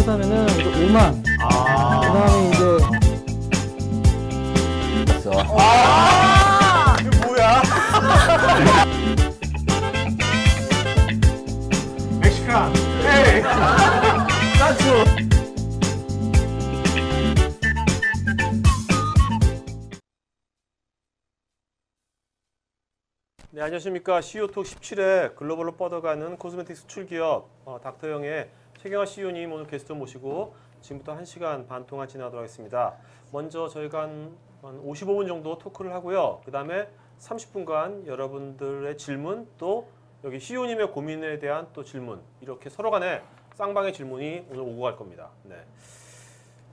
하면은 이제 5만. 그다음에 이제 이거 뭐야? 멕시칸. 헤이. 나초. 네, 안녕하십니까. CEO톡 17회 글로벌로 뻗어가는 코스메틱 수출 기업 닥터영의 최경화 CEO님 오늘 게스트 모시고 지금부터 1시간 반 동안 진행하도록 하겠습니다. 먼저 저희가 한 55분 정도 토크를 하고요. 그 다음에 30분간 여러분들의 질문 또 여기 CEO님의 고민에 대한 또 질문 이렇게 서로 간에 쌍방의 질문이 오늘 오고 갈 겁니다. 네.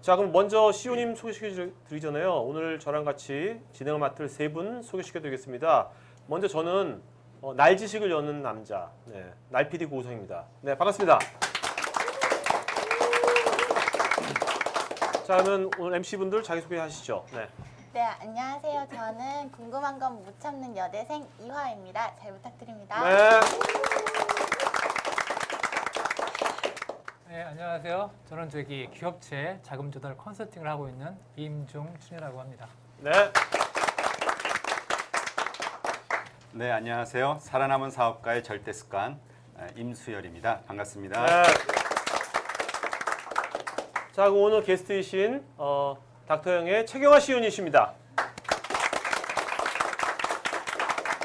자, 그럼 먼저 CEO님 소개시켜 드리잖아요. 오늘 저랑 같이 진행을 맡을 세 분 소개시켜 드리겠습니다. 먼저 저는 날지식을 여는 남자, 네, 날PD 고우성입니다. 네, 반갑습니다. 자, 그러면 오늘 MC분들 자기소개하시죠. 네. 네, 안녕하세요. 저는 궁금한 건 못 참는 여대생 이화입니다. 잘 부탁드립니다. 네. 네, 안녕하세요. 저는 저기 기업체 자금 조달 컨설팅을 하고 있는 임종춘이라고 합니다. 네. 네, 안녕하세요. 살아남은 사업가의 절대 습관 임수열입니다. 반갑습니다. 네. 자, 그럼 오늘 게스트이신 닥터영의 최경화 CEO님이십니다.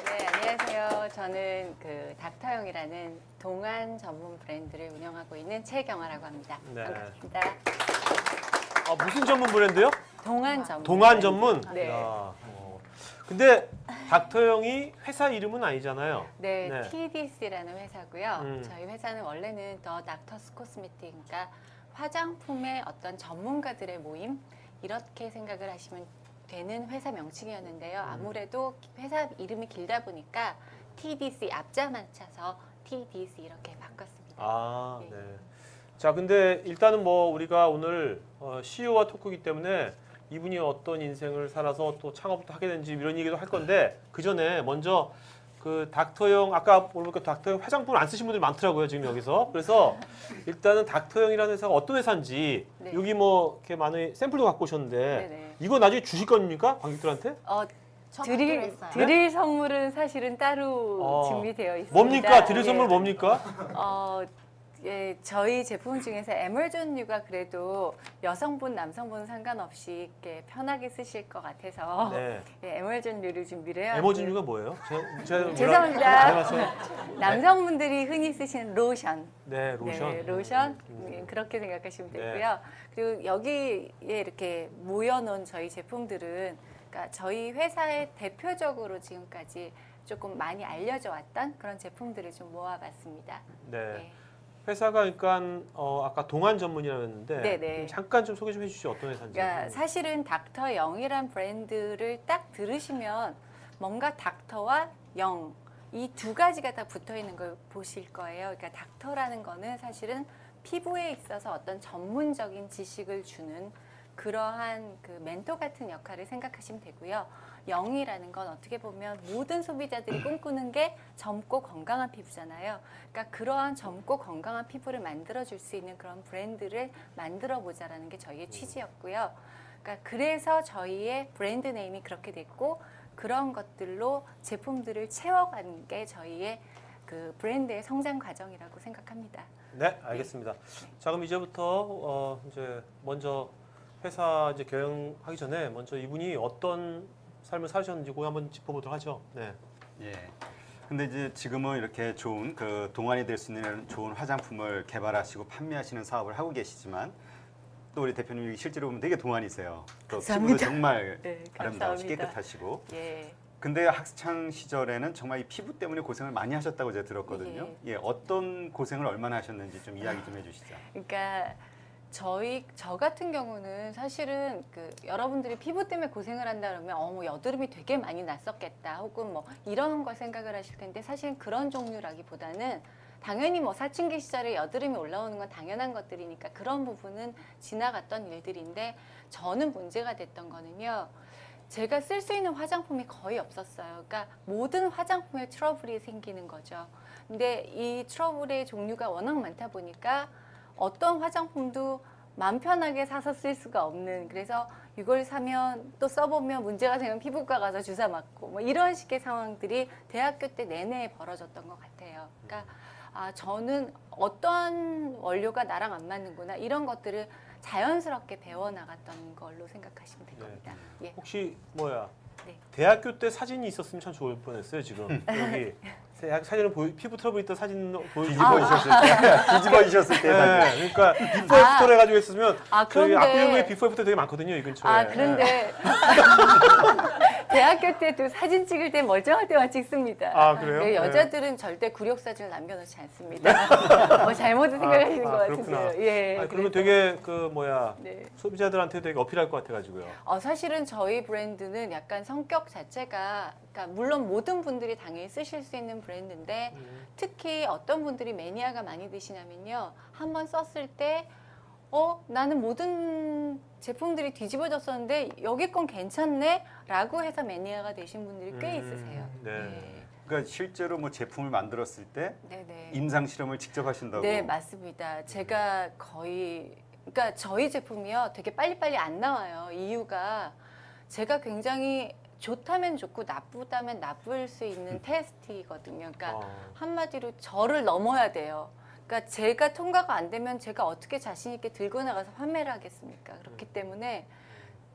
네, 안녕하세요. 저는 그 닥터영이라는 동안 전문 브랜드를 운영하고 있는 최경화라고 합니다. 네. 반갑습니다. 무슨 전문 브랜드요? 동안 전문. 동안 전문? 네. 야, 근데 닥터영이 회사 이름은 아니잖아요. 네, 네. TDC라는 회사고요. 음. 저희 회사는 원래는 더 닥터스 코스메틱, 그러니까 화장품의 어떤 전문가들의 모임 이렇게 생각을 하시면 되는 회사 명칭이었는데요. 아무래도 회사 이름이 길다 보니까 TDC 앞자 맞춰서 TDC 이렇게 바꿨습니다. 아, 네. 네. 자, 근데 일단은 뭐 우리가 오늘 CEO와 토크이기 때문에 이분이 어떤 인생을 살아서 또 창업도 하게 된지 이런 얘기도 할 건데 그 전에 먼저 그 닥터영 아까 보니까 닥터영 화장품을 안 쓰신 분들이 많더라고요 지금 여기서. 그래서 일단은 닥터영이라는 회사가 어떤 회사인지 네. 여기 뭐 이렇게 많은 샘플도 갖고 오셨는데 네네. 이거 나중에 주실 겁니까 관객들한테? 저 받기로 드릴 했어요. 드릴 선물은 사실은 따로 어. 준비되어 있습니다. 뭡니까? 드릴 예. 선물 뭡니까? 예, 저희 제품 중에서 에멀전류가 그래도 여성분, 남성분 상관없이 이렇게 편하게 쓰실 것 같아서 네. 예, 에멀전류를 준비를 해요. 에머진류가 뭐예요? 제가 죄송합니다. 몰랐어요. 남성분들이 흔히 쓰시는 로션. 네, 로션. 네, 로션. 그렇게 생각하시면 네. 되고요. 그리고 여기에 이렇게 모여놓은 저희 제품들은 그러니까 저희 회사의 대표적으로 지금까지 조금 많이 알려져 왔던 그런 제품들을 좀 모아봤습니다. 네. 네. 회사가 그러니까 아까 동안 전문이라고 했는데 네네. 잠깐 좀 소개 좀 해주시죠. 어떤 회사인지. 그러니까 사실은 닥터 영이란 브랜드를 딱 들으시면 뭔가 닥터와 영 이 두 가지가 다 붙어 있는 걸 보실 거예요. 그러니까 닥터라는 거는 사실은 피부에 있어서 어떤 전문적인 지식을 주는 그러한 그 멘토 같은 역할을 생각하시면 되고요. 영이라는 건 어떻게 보면 모든 소비자들이 꿈꾸는 게 젊고 건강한 피부잖아요. 그러니까 그러한 젊고 건강한 피부를 만들어줄 수 있는 그런 브랜드를 만들어 보자라는 게 저희의 취지였고요. 그러니까 그래서 저희의 브랜드 네임이 그렇게 됐고 그런 것들로 제품들을 채워가는 게 저희의 그 브랜드의 성장 과정이라고 생각합니다. 네, 알겠습니다. 자, 그럼 이제부터 이제 먼저 회사 이제 경영하기 전에 먼저 이분이 어떤 삶을 사셨는지 그거 한번 짚어보도록 하죠. 네. 예. 근데 이제 지금은 이렇게 좋은 그 동안이 될 수 있는 좋은 화장품을 개발하시고 판매하시는 사업을 하고 계시지만 또 우리 대표님이 실제로 보면 되게 동안이세요. 또 피부도 정말 네, 아름다우시고 감사합니다. 깨끗하시고. 예. 근데 학창 시절에는 정말 이 피부 때문에 고생을 많이 하셨다고 제가 들었거든요. 예, 어떤 고생을 얼마나 하셨는지 좀 이야기 좀 해주시죠. 그러니까 저 같은 경우는 사실은 그 여러분들이 피부 때문에 고생을 한다 그러면 뭐 여드름이 되게 많이 났었겠다 혹은 뭐 이런 걸 생각을 하실 텐데 사실 그런 종류라기보다는 당연히 뭐 사춘기 시절에 여드름이 올라오는 건 당연한 것들이니까 그런 부분은 지나갔던 일들인데 저는 문제가 됐던 거는요. 제가 쓸 수 있는 화장품이 거의 없었어요. 그러니까 모든 화장품에 트러블이 생기는 거죠. 근데 이 트러블의 종류가 워낙 많다 보니까 어떤 화장품도 마음 편하게 사서 쓸 수가 없는, 그래서 이걸 사면 또 써보면 문제가 생기면 피부과 가서 주사 맞고 뭐 이런 식의 상황들이 대학교 때 내내 벌어졌던 것 같아요. 그러니까 저는 어떤 원료가 나랑 안 맞는구나 이런 것들을 자연스럽게 배워나갔던 걸로 생각하시면 될 겁니다. 예. 혹시 네. 대학교 때 사진이 있었으면 참 좋을 뻔했어요. 지금 여기 사진을 피부 트러블 있던 사진 뒤집어 주셨을 때, 뒤집어 주셨을 때. 네, 그러니까 비포 애프터를 해가지고 했으면 저희 그런데- 압구정동에 비포 애프터 되게 많거든요, 이 근처에. 그런데 대학교 때도 사진 찍을 때 멀쩡할 때만 찍습니다. 그래요? 네, 여자들은 절대 구력 사진을 남겨놓지 않습니다. 뭐 잘못을 생각하시는 것 그렇구나. 같은데요. 예. 그러면 그래서- 되게 네. 소비자들한테 되게 어필할 것 같아가지고요. 사실은 저희 브랜드는 약간 성격 자체가, 그러니까 물론 모든 분들이 당연히 쓰실 수 있는 브랜드인데 특히 어떤 분들이 매니아가 많이 되시냐면요. 한번 썼을 때 나는 모든 제품들이 뒤집어졌었는데 여기 건 괜찮네? 라고 해서 매니아가 되신 분들이 꽤 있으세요. 네. 그러니까 실제로 뭐 제품을 만들었을 때 네네. 임상 실험을 직접 하신다고. 네, 맞습니다. 제가 거의, 그러니까 저희 제품이요 되게 빨리빨리 안 나와요. 이유가 제가 굉장히 좋다면 좋고 나쁘다면 나쁠 수 있는 테스트이거든요. 그러니까 한마디로 저를 넘어야 돼요. 그러니까 제가 통과가 안 되면 제가 어떻게 자신 있게 들고 나가서 판매를 하겠습니까? 그렇기 때문에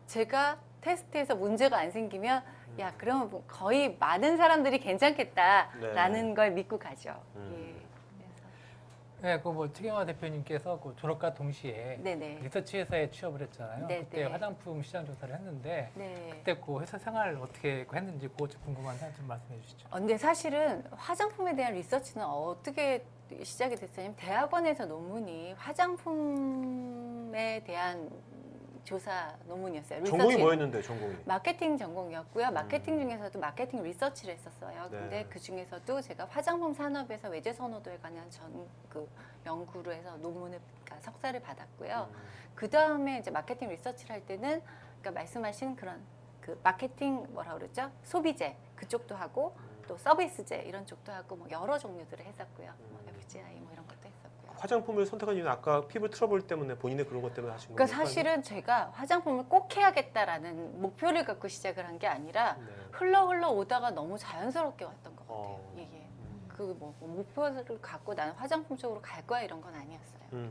제가 테스트에서 문제가 안 생기면 야, 그러면 거의 많은 사람들이 괜찮겠다라는 걸 믿고 가죠. 예. 네, 뭐 최경화 대표님께서 그 졸업과 동시에 네네. 리서치 회사에 취업을 했잖아요. 네, 그때 네. 화장품 시장 조사를 했는데 네. 그때 그 회사 생활 어떻게 했는지 그거 좀 궁금한데 좀 말씀해 주시죠. 근데 사실은 화장품에 대한 리서치는 어떻게 시작이 됐냐면 대학원에서 논문이 화장품에 대한 조사 논문이었어요. 전공이 리서치. 뭐였는데, 전공이? 마케팅 전공이었고요. 마케팅 중에서도 마케팅 리서치를 했었어요. 네. 근데 그 중에서도 제가 화장품 산업에서 외제 선호도에 관한 그 연구를 해서 논문을, 그러니까 석사를 받았고요. 그 다음에 이제 마케팅 리서치를 할 때는 그러니까 말씀하신 그런 그 마케팅 뭐라 그러죠? 소비재 그쪽도 하고 또 서비스재 이런 쪽도 하고 뭐 여러 종류들을 했었고요. 뭐 FGI 뭐 이런 것도 했었고요. 화장품을 선택한 이유는 아까 피부 트러블 때문에 본인의 그런 것 때문에 하신 거예요? 그러니까 사실은 제가 화장품을 꼭 해야겠다라는 목표를 갖고 시작을 한 게 아니라 네. 흘러 오다가 너무 자연스럽게 왔던 것 같아요. 어. 예. 그 뭐 목표를 갖고 나는 화장품 쪽으로 갈 거야 이런 건 아니었어요.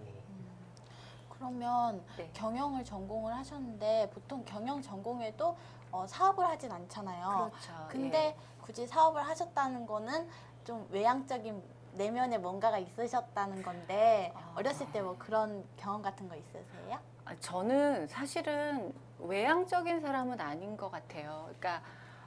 그러면 네. 경영을 전공을 하셨는데 보통 경영 전공에도 사업을 하진 않잖아요. 그렇죠. 근데 굳이 사업을 하셨다는 거는 좀 외향적인 내면에 뭔가가 있으셨다는 건데 어렸을 때 뭐 그런 경험 같은 거 있으세요? 저는 사실은 외향적인 사람은 아닌 것 같아요. 그러니까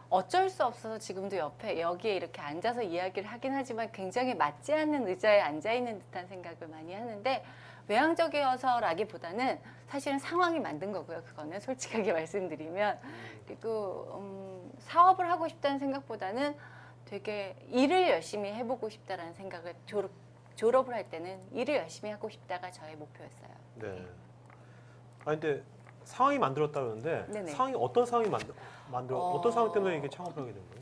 어쩔 수 없어서 지금도 옆에 여기에 이렇게 앉아서 이야기를 하긴 하지만 굉장히 맞지 않는 의자에 앉아 있는 듯한 생각을 많이 하는데 외향적이어서라기보다는 사실은 상황이 만든 거고요. 그거는 솔직하게 말씀드리면 그리고 사업을 하고 싶다는 생각보다는 되게 일을 열심히 해보고 싶다라는 생각을 졸업을 할 때는 일을 열심히 하고 싶다가 저의 목표였어요. 네. 근데 상황이 만들었다 그러는데 네네. 상황이 어떤 상황이 어떤 상황 때문에 이게 창업을 하게 된 거예요?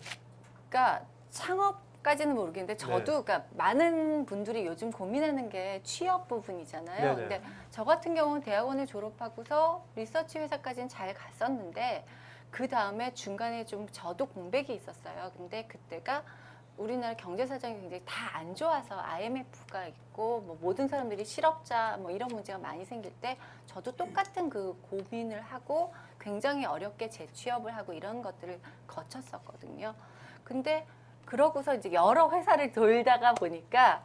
그러니까 창업까지는 모르겠는데 저도 네. 그러니까 많은 분들이 요즘 고민하는 게 취업 부분이잖아요. 네네. 근데 저 같은 경우는 대학원을 졸업하고서 리서치 회사까지는 잘 갔었는데 그 다음에 중간에 좀 저도 공백이 있었어요. 근데 그때가 우리나라 경제 사정이 굉장히 다 안 좋아서 IMF가 있고 뭐 모든 사람들이 실업자 뭐 이런 문제가 많이 생길 때 저도 똑같은 그 고민을 하고 굉장히 어렵게 재취업을 하고 이런 것들을 거쳤었거든요. 근데 그러고서 이제 여러 회사를 돌다가 보니까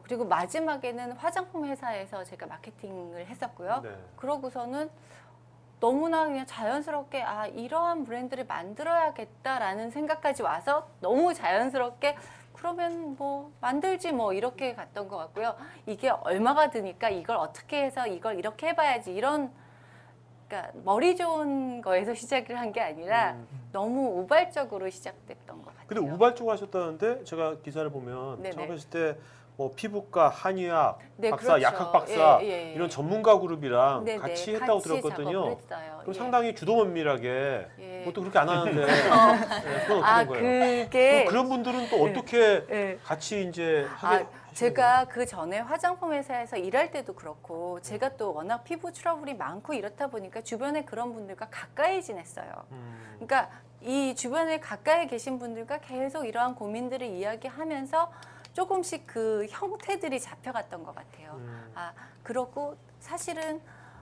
그리고 마지막에는 화장품 회사에서 제가 마케팅을 했었고요. 네. 그러고서는 너무나 그냥 자연스럽게 이러한 브랜드를 만들어야겠다라는 생각까지 와서 너무 자연스럽게 그러면 뭐 만들지 뭐 이렇게 갔던 것 같고요. 이게 얼마가 드니까 이걸 어떻게 해서 이걸 이렇게 해봐야지 이런 그러니까 머리 좋은 거에서 시작을 한 게 아니라 너무 우발적으로 시작됐던 것 같아요. 근데 우발적으로 하셨다는데 제가 기사를 보면 네네. 창업했을 때 뭐 피부과, 한의학 네, 박사, 그렇죠. 약학 박사 예, 예, 예. 이런 전문가 그룹이랑 네, 같이 네, 했다고 같이 들었거든요. 작업을 했어요. 그럼 예. 상당히 주도면밀하게 예. 보통 그렇게 안 하는데 네, 그건 어떻게 된 거예요? 그게 그런 분들은 또 어떻게 예. 같이 이제 하게 제가 그 전에 화장품 회사에서 일할 때도 그렇고 제가 또 워낙 피부 트러블이 많고 이렇다 보니까 주변에 그런 분들과 가까이 지냈어요. 그러니까 이 주변에 가까이 계신 분들과 계속 이러한 고민들을 이야기하면서 조금씩 그 형태들이 잡혀갔던 것 같아요. 그러고 사실은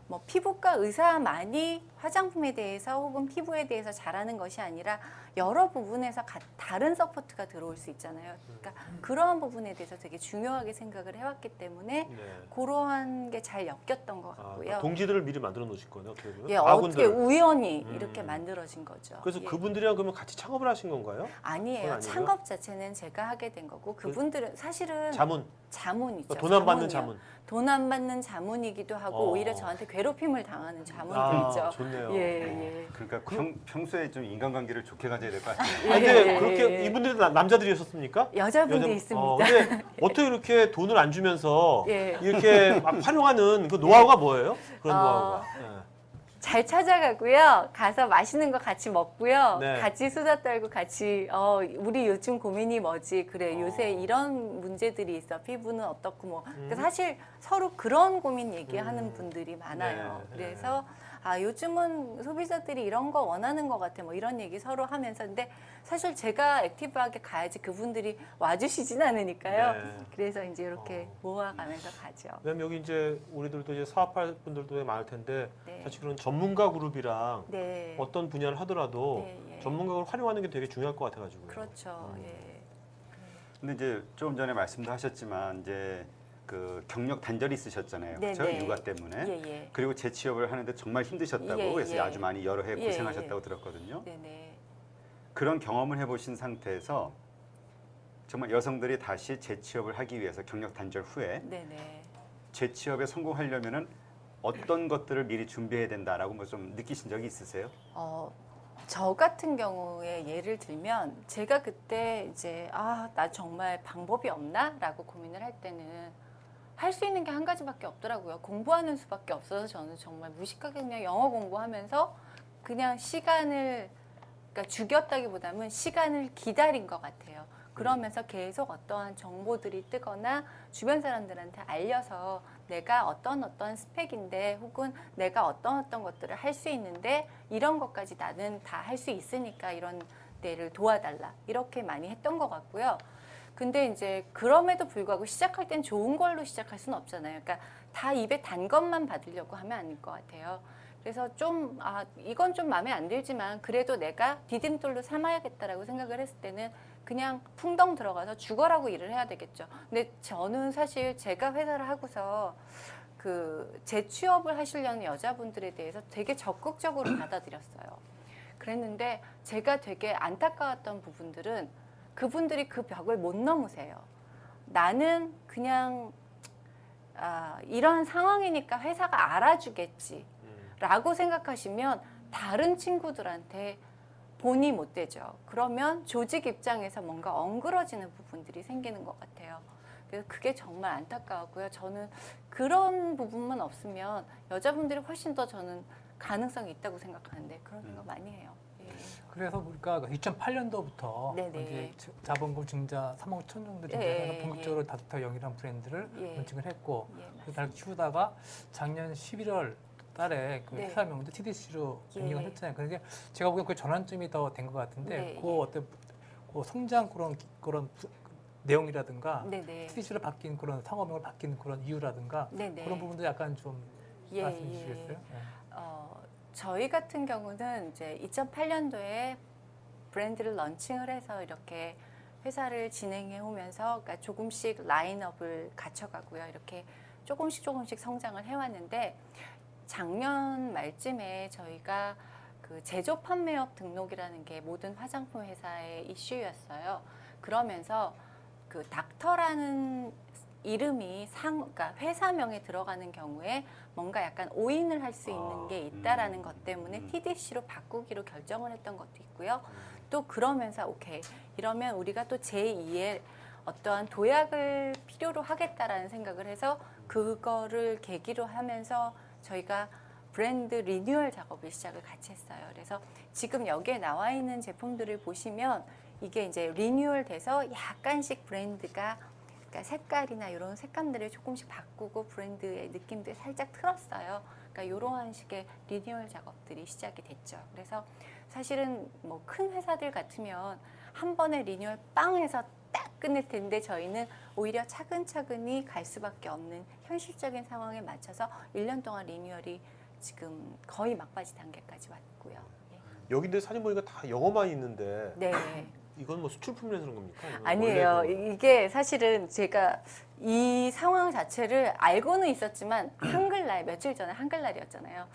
뭐 피부과 의사만이 화장품에 대해서 혹은 피부에 대해서 잘하는 것이 아니라 여러 부분에서 다른 서포트가 들어올 수 있잖아요. 그러니까 그러한 부분에 대해서 되게 중요하게 생각을 해왔기 때문에 네. 그러한 게 잘 엮였던 것 같고요. 그러니까 동지들을 미리 만들어 놓으실 거네요. 어떻게 보면. 예, 어떻게 아군들. 우연히 이렇게 만들어진 거죠. 그래서 예. 그분들이랑 그러면 같이 창업을 하신 건가요? 그건 아니에요. 아니고요? 창업 자체는 제가 하게 된 거고 그분들은 사실은 자문, 자문이죠. 돈 안 받는 자문이요. 자문. 돈 안 받는 자문이기도 하고 오히려 저한테 괴롭힘을 당하는 자문들이죠. 좋네요. 예, 예. 그러니까 평소에 좀 인간관계를 좋게 가져야 될 것 같아요. 아니, 근데 예, 그렇게 예. 이분들이 근데 여자분도 있습니다. 근데 어떻게 이렇게 돈을 안 주면서 예. 이렇게 막 활용하는 그 노하우가 뭐예요? 그런 노하우가. 예. 잘 찾아가고요. 가서 맛있는 거 같이 먹고요. 네. 같이 수다 떨고 같이 우리 요즘 고민이 뭐지? 그래 요새 이런 문제들이 있어. 피부는 어떻고 뭐. 그러니까 사실 서로 그런 고민 얘기하는 분들이 많아요. 네, 그래서 요즘은 소비자들이 이런 거 원하는 것 같아. 뭐 이런 얘기 서로 하면서 근데 사실 제가 액티브하게 가야지 그분들이 와주시진 않으니까요. 네. 그래서 이제 이렇게 모아가면서 가죠. 왜냐면 여기 이제 우리들도 이제 사업할 분들도 많을 텐데 네. 사실 그런 전문가 그룹이랑 네. 어떤 분야를 하더라도 네, 예. 전문가를 활용하는 게 되게 중요할 것 같아가지고요. 그렇죠. 예. 근데 이제 조금 전에 말씀도 하셨지만 이제 그 경력 단절이 있으셨잖아요. 네, 그렇죠? 네. 육아 때문에. 예, 예. 그리고 재취업을 하는데 정말 힘드셨다고 예, 그래서 예. 아주 많이 여러 해 예, 고생하셨다고 예. 들었거든요. 네네. 그런 경험을 해보신 상태에서 정말 여성들이 다시 재취업을 하기 위해서 경력 단절 후에 네네. 재취업에 성공하려면은 어떤 것들을 미리 준비해야 된다라고 뭐 좀 느끼신 적이 있으세요? 저 같은 경우에 예를 들면 제가 그때 이제 나 정말 방법이 없나라고 고민을 할 때는 할 수 있는 게 한 가지밖에 없더라고요. 공부하는 수밖에 없어서 저는 정말 무식하게 그냥 영어 공부하면서 그냥 시간을 그러니까 죽였다기보다는 시간을 기다린 것 같아요. 그러면서 계속 어떠한 정보들이 뜨거나 주변 사람들한테 알려서 내가 어떤 스펙인데 혹은 내가 어떤 것들을 할 수 있는데 이런 것까지 나는 다 할 수 있으니까 이런 데를 도와달라 이렇게 많이 했던 것 같고요. 근데 이제 그럼에도 불구하고 시작할 땐 좋은 걸로 시작할 수는 없잖아요. 그러니까 다 입에 단 것만 받으려고 하면 아닐 것 같아요. 그래서 좀 이건 좀 마음에 안 들지만 그래도 내가 디딤돌로 삼아야겠다라고 생각을 했을 때는 그냥 풍덩 들어가서 죽어라고 일을 해야 되겠죠. 근데 저는 사실 제가 회사를 하고서 그 재취업을 하시려는 여자분들에 대해서 되게 적극적으로 받아들였어요. 그랬는데 제가 되게 안타까웠던 부분들은 그분들이 그 벽을 못 넘으세요. 나는 그냥 이런 상황이니까 회사가 알아주겠지 라고 생각하시면 다른 친구들한테 본이 못 되죠. 그러면 조직 입장에서 뭔가 엉그러지는 부분들이 생기는 것 같아요. 그래서 그게 정말 안타까웠고요. 저는 그런 부분만 없으면 여자분들이 훨씬 더 저는 가능성이 있다고 생각하는데 그런 생각 많이 해요. 예. 그래서 우리가 2008년도부터 네네. 이제 자본금 증자 3억 1천 정도 예, 증자해서 예, 본격적으로 닥터 영이라는 브랜드를 예. 론칭을 했고 예, 그래서 잘 키우다가 작년 11월 달에 그 네. 회사명도 TDC로 변경을 예. 했잖아요. 그런데 제가 보기엔 그 전환점이 더 된 것 같은데 네, 그 어떤 그 성장 그런 내용이라든가 네네. TDC로 바뀐 그런 상호명을 바뀐 그런 이유라든가 네네. 그런 부분도 약간 좀 예, 말씀해 예. 주시겠어요? 네. 저희 같은 경우는 이제 2008년도에 브랜드를 런칭을 해서 이렇게 회사를 진행해 오면서 그러니까 조금씩 라인업을 갖춰가고요. 이렇게 조금씩 성장을 해왔는데 작년 말쯤에 저희가 그 제조 판매업 등록이라는 게 모든 화장품 회사의 이슈였어요. 그러면서 그 닥터라는 이름이 그러니까 회사명에 들어가는 경우에 뭔가 약간 오인을 할 수 있는 게 있다라는 것 때문에 TDC로 바꾸기로 결정을 했던 것도 있고요. 또 그러면서 오케이 이러면 우리가 또 제2의 어떠한 도약을 필요로 하겠다라는 생각을 해서 그거를 계기로 하면서 저희가 브랜드 리뉴얼 작업을 시작을 같이 했어요. 그래서 지금 여기에 나와 있는 제품들을 보시면 이게 이제 리뉴얼 돼서 약간씩 브랜드가 그러니까 색깔이나 이런 색감들을 조금씩 바꾸고 브랜드의 느낌들 살짝 틀었어요. 그러니까 이러한 식의 리뉴얼 작업들이 시작이 됐죠. 그래서 사실은 뭐 큰 회사들 같으면 한 번에 리뉴얼 빵 해서 딱 끝낼 텐데 저희는 오히려 차근차근히 갈 수밖에 없는 현실적인 상황에 맞춰서 1년 동안 리뉴얼이 지금 거의 막바지 단계까지 왔고요. 예. 여기인데 사진 보니까 다 영어만 있는데 네. 이건 뭐 수출품이라서 그런 겁니까? 아니에요. 원래 이게 사실은 제가 이 상황 자체를 알고는 있었지만 한글날 며칠 전에 한글날이었잖아요.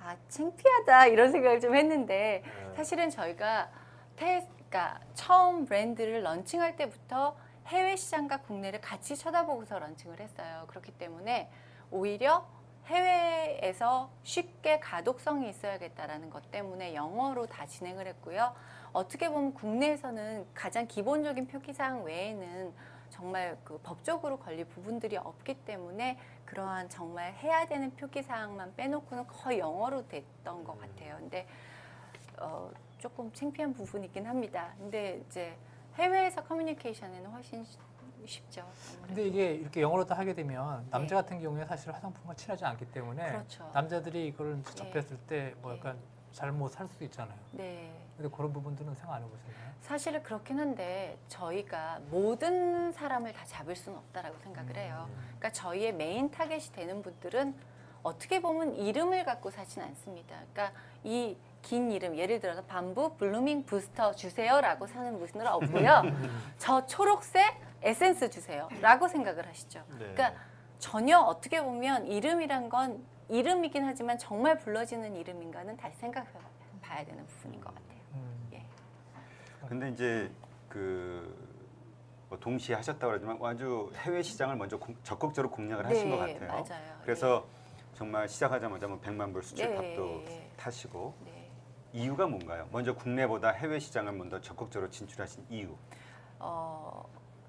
아 창피하다 이런 생각을 좀 했는데 사실은 저희가 그러니까 처음 브랜드를 런칭할 때부터 해외 시장과 국내를 같이 쳐다보고서 런칭을 했어요. 그렇기 때문에 오히려 해외에서 쉽게 가독성이 있어야겠다라는 것 때문에 영어로 다 진행을 했고요. 어떻게 보면 국내에서는 가장 기본적인 표기사항 외에는 정말 그 법적으로 걸릴 부분들이 없기 때문에 그러한 정말 해야 되는 표기사항만 빼놓고는 거의 영어로 됐던 것 같아요. 근데 조금 창피한 부분이긴 합니다. 근데 이제 해외에서 커뮤니케이션에는 훨씬 쉽죠. 아무래도. 근데 이게 이렇게 영어로 다 하게 되면 남자 같은 경우에 사실 화장품과 친하지 않기 때문에 그렇죠. 남자들이 이걸 네. 접했을 때 뭐 네. 약간 잘못 살 수도 있잖아요. 네. 근데 그런 부분들은 생각 안 해보셨나요? 사실은 그렇긴 한데 저희가 모든 사람을 다 잡을 수는 없다라고 생각을 해요. 그러니까 저희의 메인 타겟이 되는 분들은 어떻게 보면 이름을 갖고 사진 않습니다. 그러니까 이 긴 이름, 예를 들어서 밤부 블루밍 부스터 주세요라고 사는 분들은 없고요. 저 초록색 에센스 주세요라고 생각을 하시죠. 네. 그러니까 전혀 어떻게 보면 이름이란 건 이름이긴 하지만 정말 불러지는 이름인가는 다시 생각해 봐야 되는 부분인 것 같아요. 예. 근데 이제 뭐 동시에 하셨다고 그러지만 아주 해외 시장을 먼저 적극적으로 공략을 하신 것 같아요. 맞아요. 그래서 정말 시작하자마자 뭐 100만 불 수출값도 네. 타시고 네. 이유가 뭔가요? 먼저 국내보다 해외 시장을 먼저 적극적으로 진출하신 이유.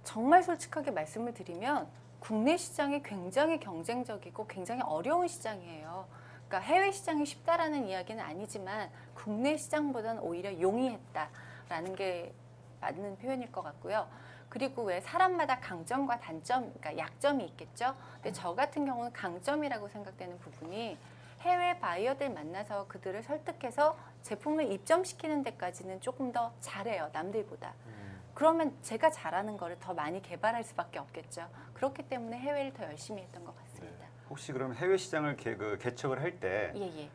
정말 솔직하게 말씀을 드리면 국내 시장이 굉장히 경쟁적이고 굉장히 어려운 시장이에요. 그러니까 해외 시장이 쉽다라는 이야기는 아니지만 국내 시장보다는 오히려 용이했다라는 게 맞는 표현일 것 같고요. 그리고 왜 사람마다 강점과 단점, 그러니까 약점이 있겠죠. 근데 저 같은 경우는 강점이라고 생각되는 부분이 해외 바이어들 만나서 그들을 설득해서 제품을 입점시키는 데까지는 조금 더 잘해요, 남들보다. 그러면 제가 잘하는 거를 더 많이 개발할 수밖에 없겠죠. 그렇기 때문에 해외를 더 열심히 했던 것 같습니다. 혹시 그럼 해외 시장을 개척을 할 때 예.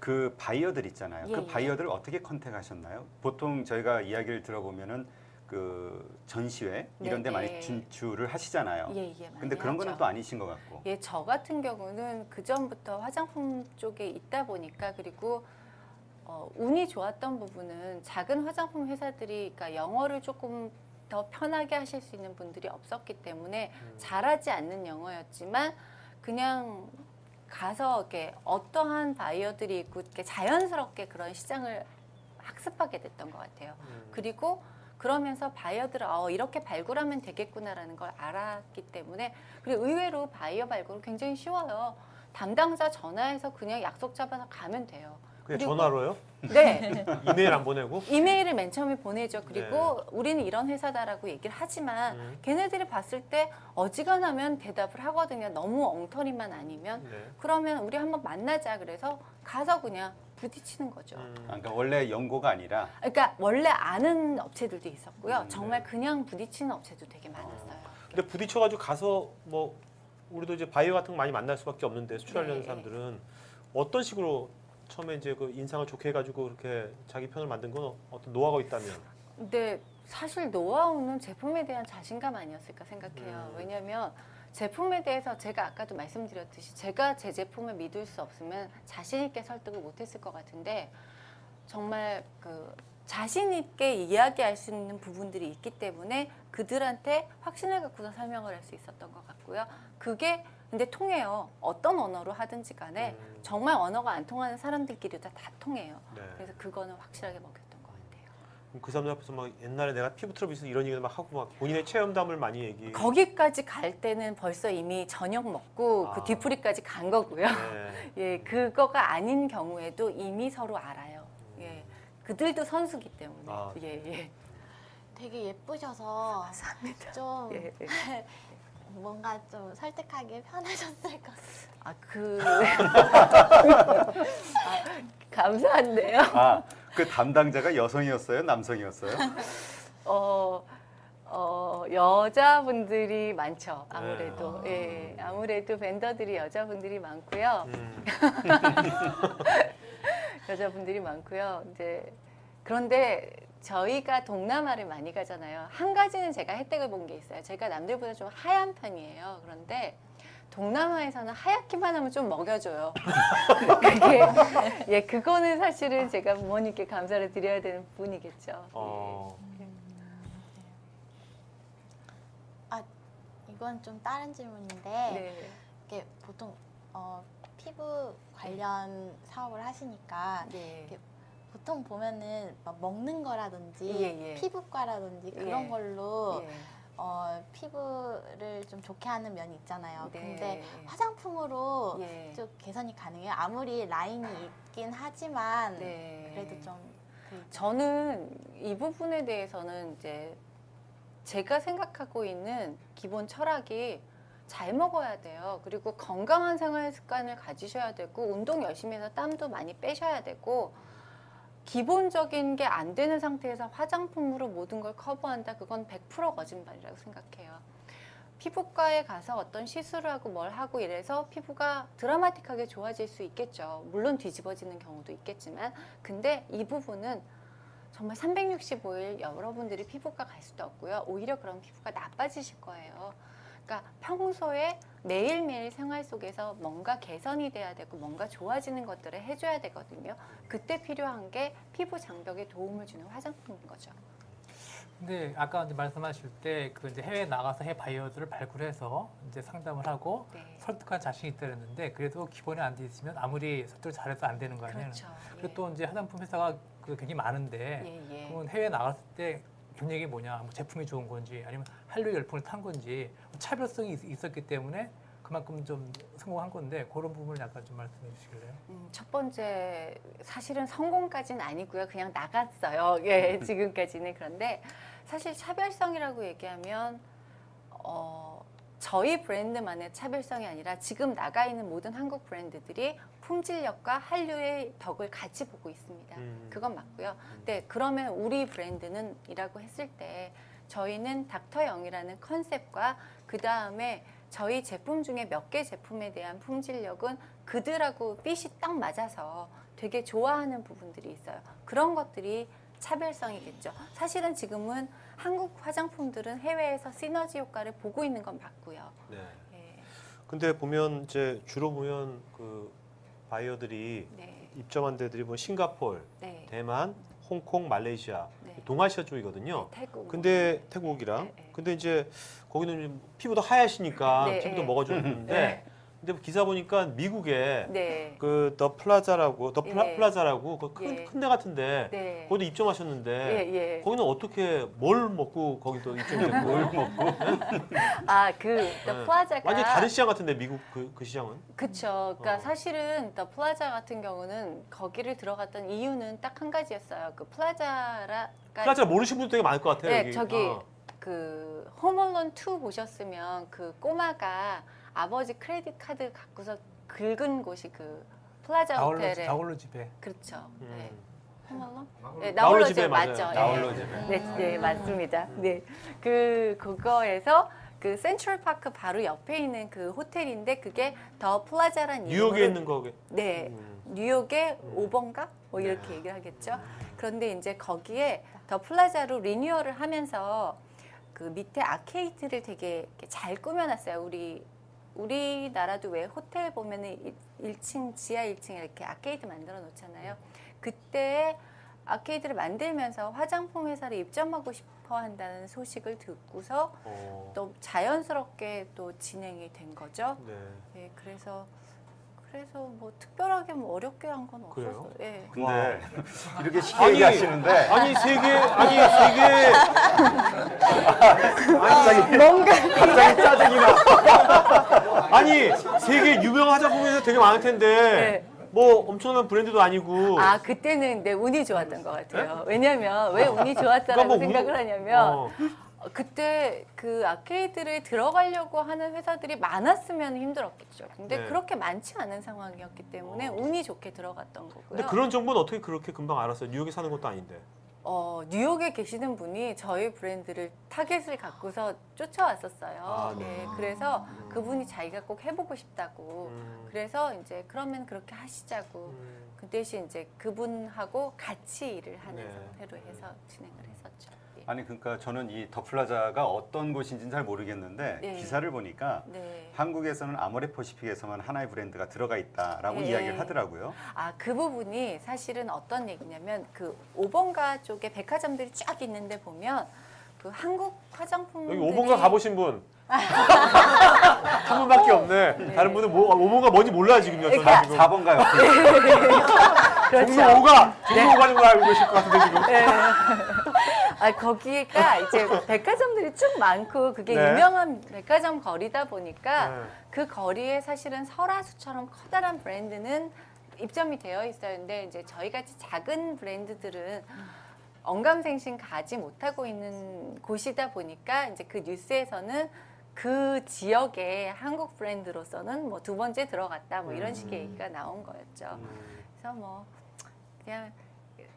그 바이어들 있잖아요. 예, 그 예. 바이어들을 어떻게 컨택하셨나요? 보통 저희가 이야기를 들어보면은 그 전시회 이런 데 네, 많이 네. 진출을 하시잖아요. 예, 많이 근데 그런 거는 하죠. 또 아니신 것 같고. 예, 저 같은 경우는 그 전부터 화장품 쪽에 있다 보니까 그리고 운이 좋았던 부분은 작은 화장품 회사들이 그러니까 영어를 조금 더 편하게 하실 수 있는 분들이 없었기 때문에 잘하지 않는 영어였지만 그냥 가서 이렇게 어떠한 바이어들이 있고 이렇게 자연스럽게 그런 시장을 학습하게 됐던 것 같아요. 그리고 그러면서 바이어들을 이렇게 발굴하면 되겠구나라는 걸 알았기 때문에 그리고 의외로 바이어 발굴은 굉장히 쉬워요. 담당자 전화해서 그냥 약속 잡아서 가면 돼요. 그냥 그리고- 전화로요? 네. 이메일 안 보내고? 이메일을 맨 처음에 보내죠. 그리고 우리는 이런 회사다라고 얘기를 하지만 걔네들이 봤을 때 어지간하면 대답을 하거든요. 너무 엉터리만 아니면. 네. 그러면 우리 한번 만나자. 그래서 가서 그냥 부딪히는 거죠. 그러니까 원래 연고가 아니라 그러니까 원래 아는 업체들도 있었고요. 정말 그냥 부딪히는 업체도 되게 많았어요. 근데 부딪혀가지고 가서 뭐 우리도 이제 바이어 같은 거 많이 만날 수밖에 없는데 수출하려는 네. 사람들은 어떤 식으로 처음에 이제 그 인상을 좋게 해가지고 그렇게 자기 편을 만든 건 어떤 노하우가 있다면? 근데 사실 노하우는 제품에 대한 자신감 아니었을까 생각해요. 왜냐하면 제품에 대해서 제가 아까도 말씀드렸듯이 제가 제 제품을 믿을 수 없으면 자신 있게 설득을 못했을 것 같은데 정말 그 자신 있게 이야기할 수 있는 부분들이 있기 때문에 그들한테 확신을 갖고서 설명을 할 수 있었던 것 같고요. 그게 근데 통해요. 어떤 언어로 하든지 간에 정말 언어가 안 통하는 사람들끼리도 다 통해요. 네. 그래서 그거는 확실하게 먹혔던 것 같아요. 그 사람들 앞에서 막 옛날에 내가 피부 트러블 있어 이런 얘기를 막 하고 막 본인의 체험담을 많이 얘기. 거기까지 갈 때는 벌써 이미 저녁 먹고 그 아. 뒤풀이까지 간 거고요. 네. 예, 그거가 아닌 경우에도 이미 서로 알아요. 예, 그들도 선수기 때문에. 아. 예, 예. 되게 예쁘셔서 감사합니다. 좀 예, 예. 뭔가 좀 설득하기 편하셨을 것 같아요. 아, 감사한데요. 아, 그 담당자가 여성이었어요? 남성이었어요? 여자분들이 많죠. 아무래도. 네. 예, 아무래도 벤더들이 여자분들이 많고요. 여자분들이 많고요. 이제 그런데 저희가 동남아를 많이 가잖아요. 한 가지는 제가 혜택을 본 게 있어요. 제가 남들보다 좀 하얀 편이에요. 그런데 동남아에서는 하얗기만 하면 좀 먹여줘요. 그게 예, 그거는 사실은 제가 부모님께 감사를 드려야 되는 부분이겠죠. 어. 이건 좀 다른 질문인데 네. 이게 보통 피부 관련 사업을 하시니까 네. 이렇게 보통 보면은 막 먹는 거라든지 예, 예. 피부과라든지 그런 예. 걸로 예. 피부를 좀 좋게 하는 면이 있잖아요. 네. 근데 화장품으로 예. 좀 개선이 가능해요. 아무리 라인이 있긴 하지만 네. 그래도 좀 저는 이 부분에 대해서는 이제 제가 생각하고 있는 기본 철학이 잘 먹어야 돼요. 그리고 건강한 생활 습관을 가지셔야 되고 운동 열심히 해서 땀도 많이 빼셔야 되고 기본적인 게 안 되는 상태에서 화장품으로 모든 걸 커버한다. 그건 100% 거짓말이라고 생각해요. 피부과에 가서 어떤 시술을 하고 뭘 하고 이래서 피부가 드라마틱하게 좋아질 수 있겠죠. 물론 뒤집어지는 경우도 있겠지만 근데 이 부분은 정말 365일 여러분들이 피부과 갈 수도 없고요. 오히려 그런 피부가 나빠지실 거예요. 그러니까 평소에 매일매일 생활 속에서 뭔가 개선이 돼야 되고 뭔가 좋아지는 것들을 해줘야 되거든요. 그때 필요한 게 피부 장벽에 도움을 주는 화장품인 거죠. 근데 아까 이제 말씀하실 때 그 이제 해외에 나가서 해외 바이어들을 발굴해서 이제 상담을 하고 네. 설득한 자신이 있다 그랬는데 그래도 기본에 안 돼 있으면 아무리 설득을 잘해도 안 되는 거 아니에요. 그렇죠. 그리고 또 이제 화장품 회사가 굉장히 많은데 예, 예. 그러면 해외 나갔을 때 경력이 뭐냐, 뭐 제품이 좋은 건지 아니면 한류 열풍을 탄 건지 차별성이 있었기 때문에 그만큼 좀 성공한 건데 그런 부분을 약간 좀 말씀해 주시길래요. 첫 번째 사실은 성공까지는 아니고요. 그냥 나갔어요. 예, 지금까지는. 그런데 사실 차별성이라고 얘기하면 저희 브랜드만의 차별성이 아니라 지금 나가 있는 모든 한국 브랜드들이 품질력과 한류의 덕을 같이 보고 있습니다. 그건 맞고요. 네, 그러면 우리 브랜드는 이라고 했을 때 저희는 닥터 영이라는 컨셉과 그 다음에 저희 제품 중에 몇 개 제품에 대한 품질력은 그들하고 핏이 딱 맞아서 되게 좋아하는 부분들이 있어요. 그런 것들이 차별성이겠죠. 사실은 지금은 한국 화장품들은 해외에서 시너지 효과를 보고 있는 건 맞고요. 네. 예, 근데 보면 이제 주로 보면 그 바이어들이 네, 입점한 데들이 보면 싱가포르, 네, 대만, 홍콩, 말레이시아, 네. 동아시아 쪽이거든요. 태국. 근데 태국이랑 네, 네. 근데 이제 거기는 피부도 하얗시니까 네, 피부도 네. 먹어주는데 네. 근데 기사 보니까 미국에 네, 그 더 플라자라고 예. 플라자라고 그 큰 예. 데 같은데 네. 거기도 입점하셨는데 예, 예. 거기는 어떻게 뭘 먹고 거기도 입점이 됐고 뭘 먹고 아, 더 네. 플라자가 완전 다른 시장 같은데 미국 그 시장은 그쵸. 그러니까 어. 사실은 더 플라자 같은 경우는 거기를 들어갔던 이유는 딱 한 가지였어요. 그 플라자가 플라자 모르시는 분도 되게 많을 것 같아요. 네, 여기. 저기 어. 그 홈얼론 2 보셨으면 그 꼬마가 아버지 크레딧 카드 갖고서 긁은 곳이 그 플라자 호텔에 나홀로 집에. 그렇죠. 네. 음. 홈얼론? 네, 나홀로 나홀로 집에 집에 맞아요. 맞죠. 나홀로 예. 집에. 네, 네, 맞습니다. 네. 그거에서 그 센트럴 파크 바로 옆에 있는 그 호텔인데 그게 더 플라자라는 뉴욕에 이름으로- 있는 거게. 네. 뉴욕의 5번가? 뭐 이렇게 얘기를 하겠죠. 그런데 이제 거기에 더 플라자로 리뉴얼을 하면서 그 밑에 아케이드를 되게 이렇게 잘 꾸며놨어요. 우리나라도 왜 호텔 보면은 1층, 지하 1층에 이렇게 아케이드 만들어 놓잖아요. 그때 아케이드를 만들면서 화장품 회사를 입점하고 싶어 한다는 소식을 듣고서 어. 또 자연스럽게 또 진행이 된 거죠. 네. 네, 그래서 그래서 뭐 특별하게 뭐 어렵게 한 건 그래요? 없었어요. 예. 근데 이렇게 쉽게 아니, 얘기하시는데 아니 세계 갑자기 짜증이 나. 아니 세계 유명 화장품에서 되게 많을 텐데 네. 뭐 엄청난 브랜드도 아니고. 아 그때는 내 운이 좋았던 것 같아요. 왜냐면 왜 운이 좋았다라고 그러니까 뭐 생각을 하냐면 어. 그때 그 아케이드를 들어가려고 하는 회사들이 많았으면 힘들었겠죠. 근데 네. 그렇게 많지 않은 상황이었기 때문에 운이 좋게 들어갔던 거고요. 근데 그런 정보는 어떻게 그렇게 금방 알았어요? 뉴욕에 사는 것도 아닌데. 뉴욕에 계시는 분이 저희 브랜드를 타겟을 갖고서 쫓아왔었어요. 아, 네. 네, 그래서 그분이 자기가 꼭 해보고 싶다고. 그래서 이제 그러면 그렇게 하시자고. 그 대신 이제 그분하고 같이 일을 하는 네. 상태로 해서 진행을 했었죠. 예. 아니 그러니까 저는 이 더플라자가 어떤 곳인지는 잘 모르겠는데 네. 기사를 보니까 네. 한국에서는 아모레퍼시픽에서만 하나의 브랜드가 들어가 있다라고 네. 이야기를 하더라고요. 아, 그 부분이 사실은 어떤 얘기냐면 그 5번가 쪽에 백화점들이 쫙 있는데 보면 그 한국 화장품 여기 5번가 가보신 분? 한 분밖에 없네. 다른 분은 뭐 5번가 뭔지 몰라요 지금요. 저는 그러니까 지금. 4번가요. 그렇죠. 종로 5가 정도 알고 계실 것 같은데 지금. 아, 거기가 이제 백화점들이 쭉 많고 그게 네. 유명한 백화점 거리다 보니까 네. 그 거리에 사실은 설화수처럼 커다란 브랜드는 입점이 되어 있어요. 근데 이제 저희 같이 작은 브랜드들은 언감생심 가지 못하고 있는 곳이다 보니까 이제 그 뉴스에서는 그 지역의 한국 브랜드로서는 뭐 2번째 들어갔다 뭐 이런 식의 얘기가 나온 거였죠. 그래서 뭐 그냥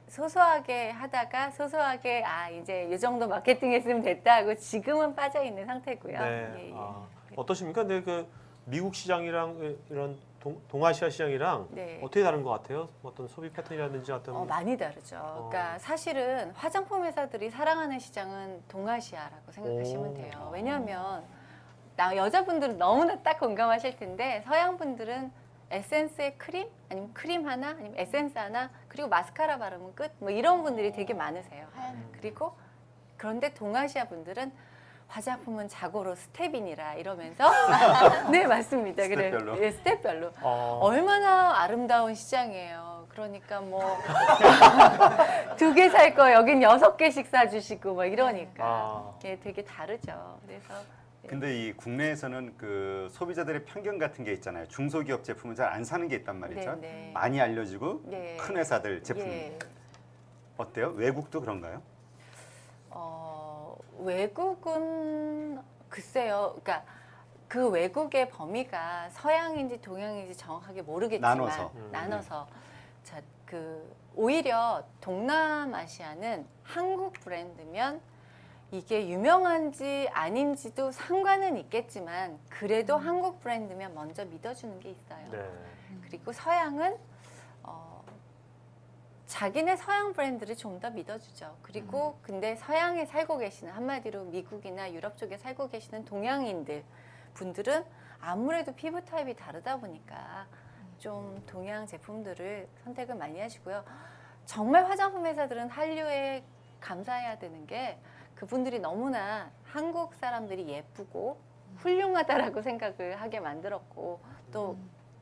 소소하게 하다가 소소하게 이제 이 정도 마케팅 했으면 됐다 하고 지금은 빠져 있는 상태고요. 네. 예, 예. 아, 어떠십니까? 근데 그 미국 시장이랑 이런 동아시아 시장이랑 네. 어떻게 다른 것 같아요? 어떤 소비 패턴이라든지 어떤 많이 다르죠. 그러니까 사실은 화장품 회사들이 사랑하는 시장은 동아시아라고 생각하시면 오. 돼요. 왜냐하면 여자분들은 너무나 딱 공감하실 텐데 서양 분들은 에센스에 크림 아니면 크림 하나 아니면 에센스 하나 그리고 마스카라 바르면 끝 뭐 이런 분들이 되게 많으세요. 그리고 그런데 동아시아 분들은 화장품은 자고로 스텝이니라 이러면서 네 맞습니다. 스텝별로? 그래, 예, 스텝별로 얼마나 아름다운 시장이에요. 그러니까 뭐 2개 살 거 여긴 6개씩 사주시고 뭐 이러니까 예, 되게 다르죠. 그래서 근데 이 국내에서는 그 소비자들의 편견 같은 게 있잖아요. 중소기업 제품은 잘 안 사는 게 있단 말이죠. 네, 네. 많이 알려지고 예. 큰 회사들 제품 예. 어때요? 외국도 그런가요? 외국은 글쎄요. 그러니까 그 외국의 범위가 서양인지 동양인지 정확하게 모르겠지만 나눠서. 자, 오히려 동남아시아는 한국 브랜드면 이게 유명한지 아닌지도 상관은 있겠지만 그래도 한국 브랜드면 먼저 믿어주는 게 있어요. 네. 그리고 서양은 자기네 서양 브랜드를 좀 더 믿어주죠. 그리고 근데 서양에 살고 계시는 한마디로 미국이나 유럽 쪽에 살고 계시는 동양인들 분들은 아무래도 피부 타입이 다르다 보니까 좀 동양 제품들을 선택을 많이 하시고요. 정말 화장품 회사들은 한류에 감사해야 되는 게 그분들이 너무나 한국 사람들이 예쁘고 훌륭하다라고 생각을 하게 만들었고 또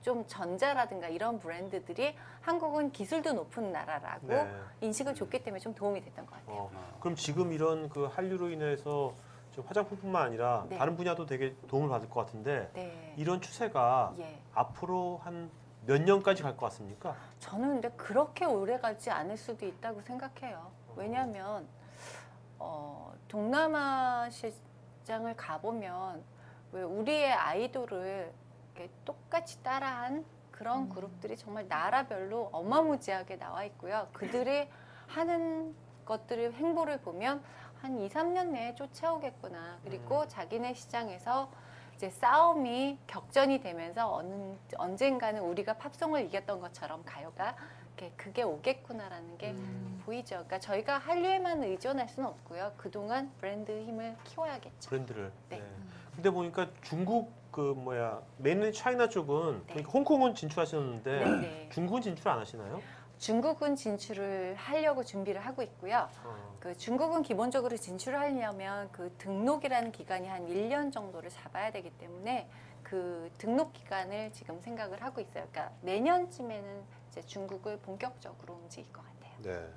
좀 전자라든가 이런 브랜드들이 한국은 기술도 높은 나라라고 네. 인식을 줬기 때문에 좀 도움이 됐던 것 같아요. 그럼 지금 이런 그 한류로 인해서 좀 화장품뿐만 아니라 네. 다른 분야도 되게 도움을 받을 것 같은데 네. 이런 추세가 예. 앞으로 한 몇 년까지 갈 것 같습니까? 저는 근데 그렇게 오래 가지 않을 수도 있다고 생각해요. 왜냐하면 동남아 시장을 가보면 왜 우리의 아이돌을 이렇게 똑같이 따라한 그런 그룹들이 정말 나라별로 어마무지하게 나와 있고요. 그들이 하는 것들의 행보를 보면 한 2, 3년 내에 쫓아오겠구나. 그리고 자기네 시장에서 이제 싸움이 격전이 되면서 언젠가는 우리가 팝송을 이겼던 것처럼 가요가 그게 오겠구나라는 게 보이죠. 그러니까 저희가 한류에만 의존할 수는 없고요. 그동안 브랜드 힘을 키워야겠죠. 브랜드를. 네. 근데 보니까 중국 메인랜드 차이나 쪽은 네. 보니까 홍콩은 진출하셨는데 네, 네. 중국은 진출 안 하시나요? 중국은 진출을 하려고 준비를 하고 있고요. 중국은 기본적으로 진출을 하려면 그 등록이라는 기간이 한 1년 정도를 잡아야 되기 때문에 그 등록 기간을 지금 생각을 하고 있어요. 그러니까 내년쯤에는 이제 중국을 본격적으로 움직일 것 같아요. 네.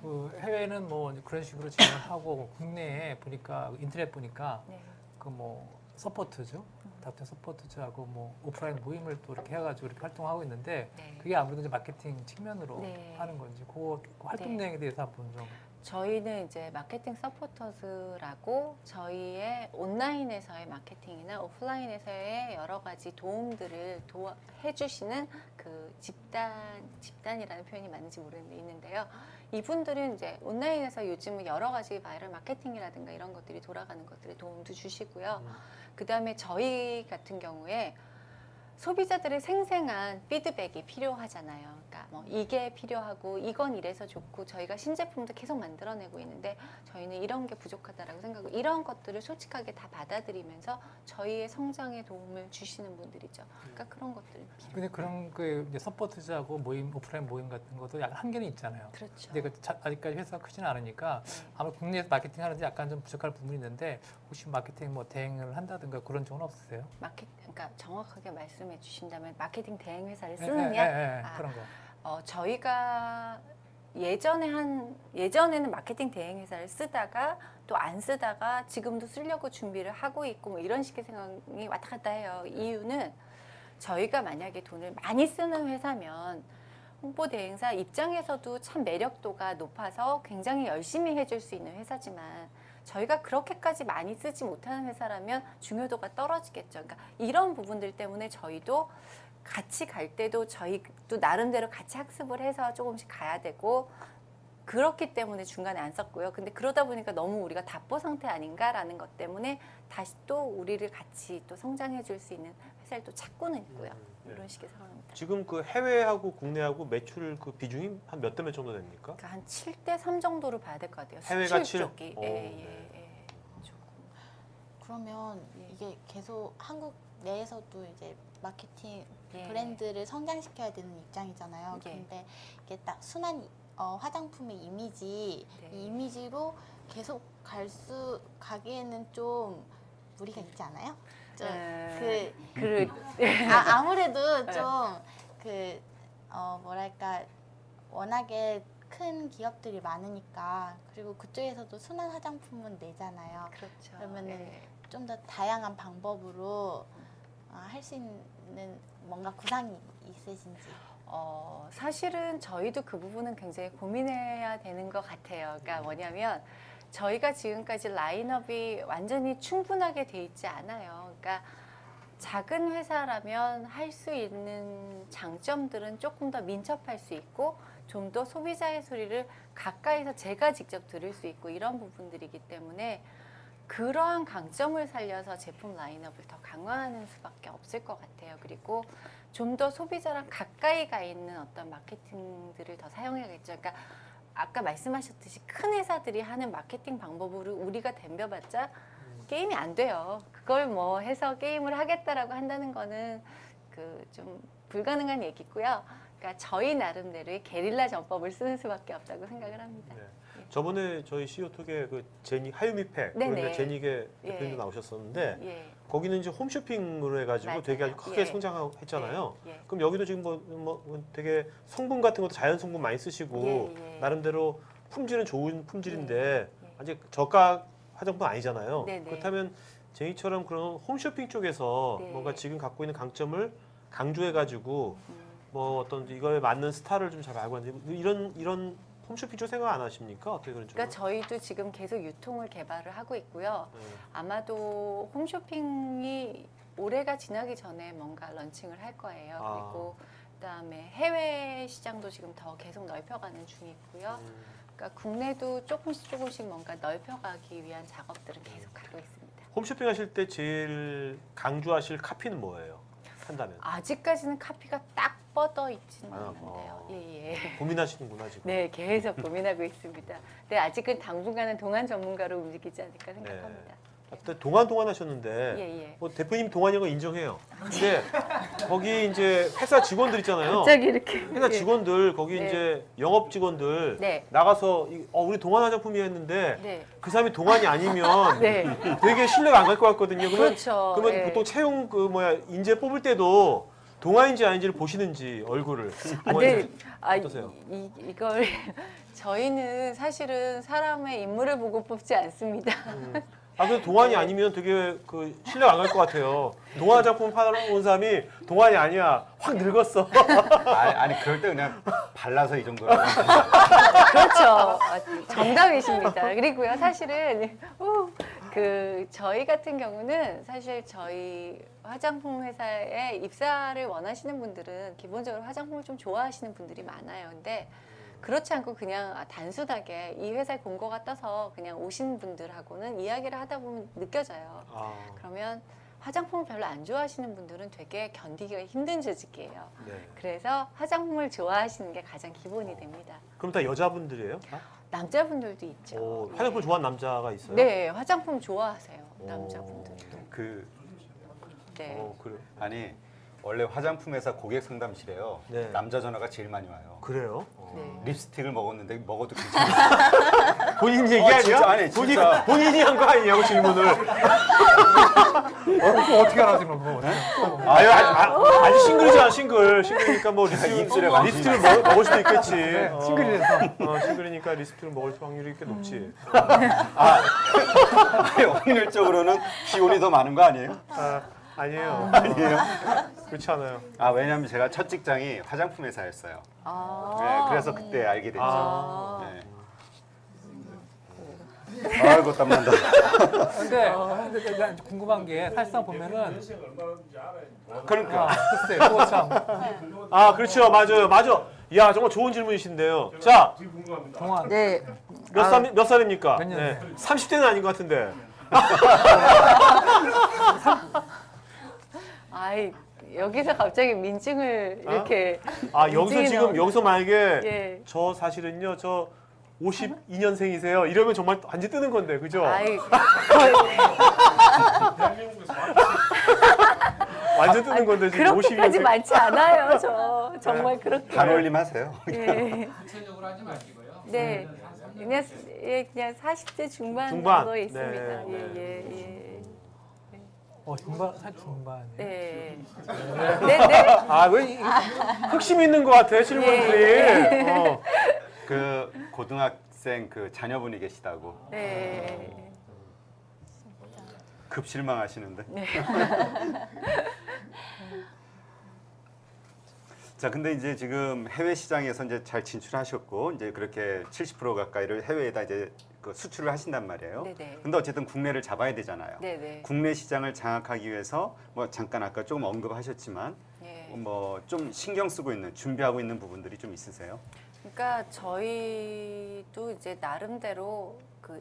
그 해외는 뭐 그런 식으로 진행하고 국내에 보니까 인터넷 보니까 네. 그 뭐 서포트죠. 닥터 서포트즈하고 뭐 오프라인 모임을 또 이렇게 해가지고 이렇게 활동하고 있는데 네. 그게 아무래도 이제 마케팅 측면으로 네. 하는 건지 그 활동 네. 내용에 대해서 한번 좀. 저희는 이제 마케팅 서포터즈라고 저희의 온라인에서의 마케팅이나 오프라인에서의 여러 가지 도움들을 해주시는 그 집단이라는 표현이 맞는지 모르겠는데 있는데요. 이분들은 이제 온라인에서 요즘은 여러 가지 바이럴 마케팅이라든가 이런 것들이 돌아가는 것들에 도움도 주시고요. 그 다음에 저희 같은 경우에 소비자들의 생생한 피드백이 필요하잖아요. 그러니까 뭐 이게 필요하고 이건 이래서 좋고 저희가 신제품도 계속 만들어내고 있는데 저희는 이런 게 부족하다라고 생각하고 이런 것들을 솔직하게 다 받아들이면서 저희의 성장에 도움을 주시는 분들이죠. 그러니까 그런 것들이 필요해요. 근데 그런 그 이제 서포트즈하고 모임 오프라인 모임 같은 것도 약간 한계는 있잖아요. 그렇죠. 근데 아직까지 회사가 크지는 않으니까 네. 아마 국내에서 마케팅 하는데 약간 좀 부족할 부분이 있는데 혹시 마케팅 뭐 대행을 한다든가 그런 적은 없으세요? 그러니까 정확하게 말씀해 주신다면 마케팅 대행 회사를 예, 쓰느냐? 예, 아, 그런 거. 저희가 예전에는 마케팅 대행 회사를 쓰다가 또 안 쓰다가 지금도 쓰려고 준비를 하고 있고 뭐 이런 식의 생각이 왔다 갔다 해요. 이유는 저희가 만약에 돈을 많이 쓰는 회사면 홍보 대행사 입장에서도 참 매력도가 높아서 굉장히 열심히 해줄 수 있는 회사지만 저희가 그렇게까지 많이 쓰지 못하는 회사라면 중요도가 떨어지겠죠. 그러니까 이런 부분들 때문에 저희도 같이 갈 때도 저희도 나름대로 같이 학습을 해서 조금씩 가야 되고 그렇기 때문에 중간에 안 썼고요. 근데 그러다 보니까 너무 우리가 답보 상태 아닌가라는 것 때문에 다시 또 우리를 같이 또 성장해 줄 수 있는 회사를 또 찾고는 있고요. 네. 이런 식의 상황입니다. 지금 그 해외하고 국내하고 매출 그 비중이 한 몇 대 몇 정도 됩니까? 그러니까 한 7대 3 정도로 봐야 될 것 같아요. 해외가 수출 7? 쪽이. 오, 예, 네. 예, 예. 조금. 그러면 예. 이게 계속 한국 내에서도 이제 마케팅 예. 브랜드를 성장시켜야 되는 입장이잖아요. 예. 근데 이게 딱 순한 화장품의 이미지, 네. 이 이미지로 계속 가기에는 좀 무리가 있지 않아요? 아무래도 네. 좀 뭐랄까 워낙에 큰 기업들이 많으니까 그리고 그쪽에서도 순한 화장품은 내잖아요. 그렇죠. 그러면은 예. 좀 더 다양한 방법으로 할 수 있는 뭔가 구상이 있으신지. 사실은 저희도 그 부분은 굉장히 고민해야 되는 것 같아요. 그러니까 뭐냐면 저희가 지금까지 라인업이 완전히 충분하게 돼 있지 않아요. 그러니까 작은 회사라면 할 수 있는 장점들은 조금 더 민첩할 수 있고 좀 더 소비자의 소리를 가까이서 제가 직접 들을 수 있고 이런 부분들이기 때문에 그러한 강점을 살려서 제품 라인업을 더 강화하는 수밖에 없을 것 같아요. 그리고 좀 더 소비자랑 가까이 가 있는 어떤 마케팅들을 더 사용해야겠죠. 그러니까 아까 말씀하셨듯이 큰 회사들이 하는 마케팅 방법으로 우리가 덤벼봤자 게임이 안 돼요. 그걸 뭐 해서 게임을 하겠다라고 한다는 거는 그 좀 불가능한 얘기고요. 그러니까 저희 나름대로의 게릴라 전법을 쓰는 수밖에 없다고 생각을 합니다. 네. 저번에 저희 CO2의 그 제니 하유미팩 네네. 그런데 제니게 예. 대표님도 나오셨었는데 예. 거기는 이제 홈쇼핑으로 해가지고 맞아요. 되게 아주 크게 예. 성장했잖아요. 예. 예. 그럼 여기도 지금 뭐 되게 성분 같은 것도 자연 성분 많이 쓰시고 예, 예. 나름대로 품질은 좋은 품질인데 예. 아직 저가 화장품 아니잖아요. 네네. 그렇다면 제니처럼 그런 홈쇼핑 쪽에서 네. 뭔가 지금 갖고 있는 강점을 강조해가지고 뭐 어떤 이거에 맞는 스타를 좀 잘 알고 있는데 이런 홈쇼핑 쪽 생각 안 하십니까? 어떻게 그런 쪽은? 그러니까 저희도 지금 계속 유통을 개발을 하고 있고요. 네. 아마도 홈쇼핑이 올해가 지나기 전에 뭔가 런칭을 할 거예요. 아. 그리고 그다음에 해외 시장도 지금 더 계속 넓혀가는 중이고요. 그러니까 국내도 조금씩 뭔가 넓혀가기 위한 작업들은 계속 하고 있습니다. 홈쇼핑 하실 때 제일 강조하실 카피는 뭐예요? 한다면 아직까지는 카피가 딱 뻗어 있지는 아, 않는데요. 예. 고민하시는구나 지금. 네, 계속 고민하고 있습니다. 네, 아직은 당분간은 동안 전문가로 움직이지 않을까 생각합니다. 그때 동안 하셨는데 예. 뭐 대표님 동안인 거 인정해요. 근데 거기 이제 회사 직원들 있잖아요. 갑자기 이렇게. 회사 직원들 거기 네. 이제 영업 직원들 네. 나가서 우리 동안 화장품이 했는데 네. 그 사람이 동안이 아니면 네. 되게 신뢰가 안 갈 것 같거든요. 그렇죠. 그러면 예. 보통 채용 인재 뽑을 때도 동안인지 아닌지를 보시는지 얼굴을. 네. 어떠세요? 이걸 저희는 사실은 사람의 인물을 보고 뽑지 않습니다. 그래도 동안이 아니면 되게 신뢰가 안 갈 것 같아요. 동안 화장품 팔러 온 사람이 동안이 아니야. 확 늙었어. 아니 그럴 때 그냥 발라서 이 정도라고. 그렇죠. 정답이십니다. 그리고요, 사실은 저희 같은 경우는 사실 저희 화장품 회사에 입사를 원하시는 분들은 기본적으로 화장품을 좀 좋아하시는 분들이 많아요. 근데 그렇지 않고 그냥 단순하게 이 회사에 공고가 떠서 그냥 오신 분들하고는 이야기를 하다 보면 느껴져요. 그러면 화장품을 별로 안 좋아하시는 분들은 되게 견디기가 힘든 조직이에요. 네. 그래서 화장품을 좋아하시는 게 가장 기본이 됩니다. 그럼 다 여자분들이에요? 남자분들도 있죠. 오, 화장품 좋아하는 남자가 있어요? 네, 화장품 좋아하세요. 오. 남자분들도. 네. 그래요? 아니 원래 화장품 회사 고객 상담실에요. 네. 남자 전화가 제일 많이 와요. 그래요? 네. 립스틱을 먹었는데 먹어도 괜찮아요. 본인 얘기 아니야? 진짜, 아니, 진짜. 본인이 한 거 아니냐고 질문을. 어떻게 알아 지금 뭐? 아주 싱글이잖아, 싱글이니까 뭐 입술에 립스틱을 먹을 수도 있겠지. 싱글이라서. 싱글이니까 립스틱을 먹을 확률이 꽤 높지. 아니, 확률적으로는 기온이 더 많은 거 아니에요? 아니에요. 아니에요? 그렇지 않아요. 왜냐면 제가 첫 직장이 화장품 회사였어요. 네, 그래서 그때 알게 됐죠. 네. 아이고 땀난다. 근데 난 궁금한 게 사실상 보면은 그러니까 글쎄 그거 참 그렇죠. 맞아. 야, 정말 좋은 질문이신데요. 자, 동안 네. 몇 살입니까? 몇 년생? 30대는 아닌 것 같은데. 여기서 갑자기 민증을 이렇게. 여기서 지금 여기서 만약에 예. 저 사실은요, 저 52년생이세요. 이러면 정말 완전 뜨는 건데, 그죠? 완전 뜨는 건데 지금 그렇게까지 52년생. 많지 않아요. 저 정말 그렇게. 단올림 하세요. 예. 구체적으로 하지 마시고요. 네. 그냥 40대 중반 중반. 정도 있습니다. 네. 예. 살 중반에. 네. 왜 흑심 있는 것 같아 질문들이. 그 고등학생 그 자녀분이 계시다고 네. 급 실망하시는데. 자, 근데 이제 지금 해외 시장에서 이제 잘 진출하셨고 이제 그렇게 70% 가까이를 해외에다 이제 수출을 하신단 말이에요. 네네. 근데 어쨌든 국내를 잡아야 되잖아요. 네네. 국내 시장을 장악하기 위해서 뭐 잠깐 아까 조금 언급하셨지만 예. 뭐 좀 신경 쓰고 있는 준비하고 있는 부분들이 좀 있으세요? 그러니까 저희도 이제 나름대로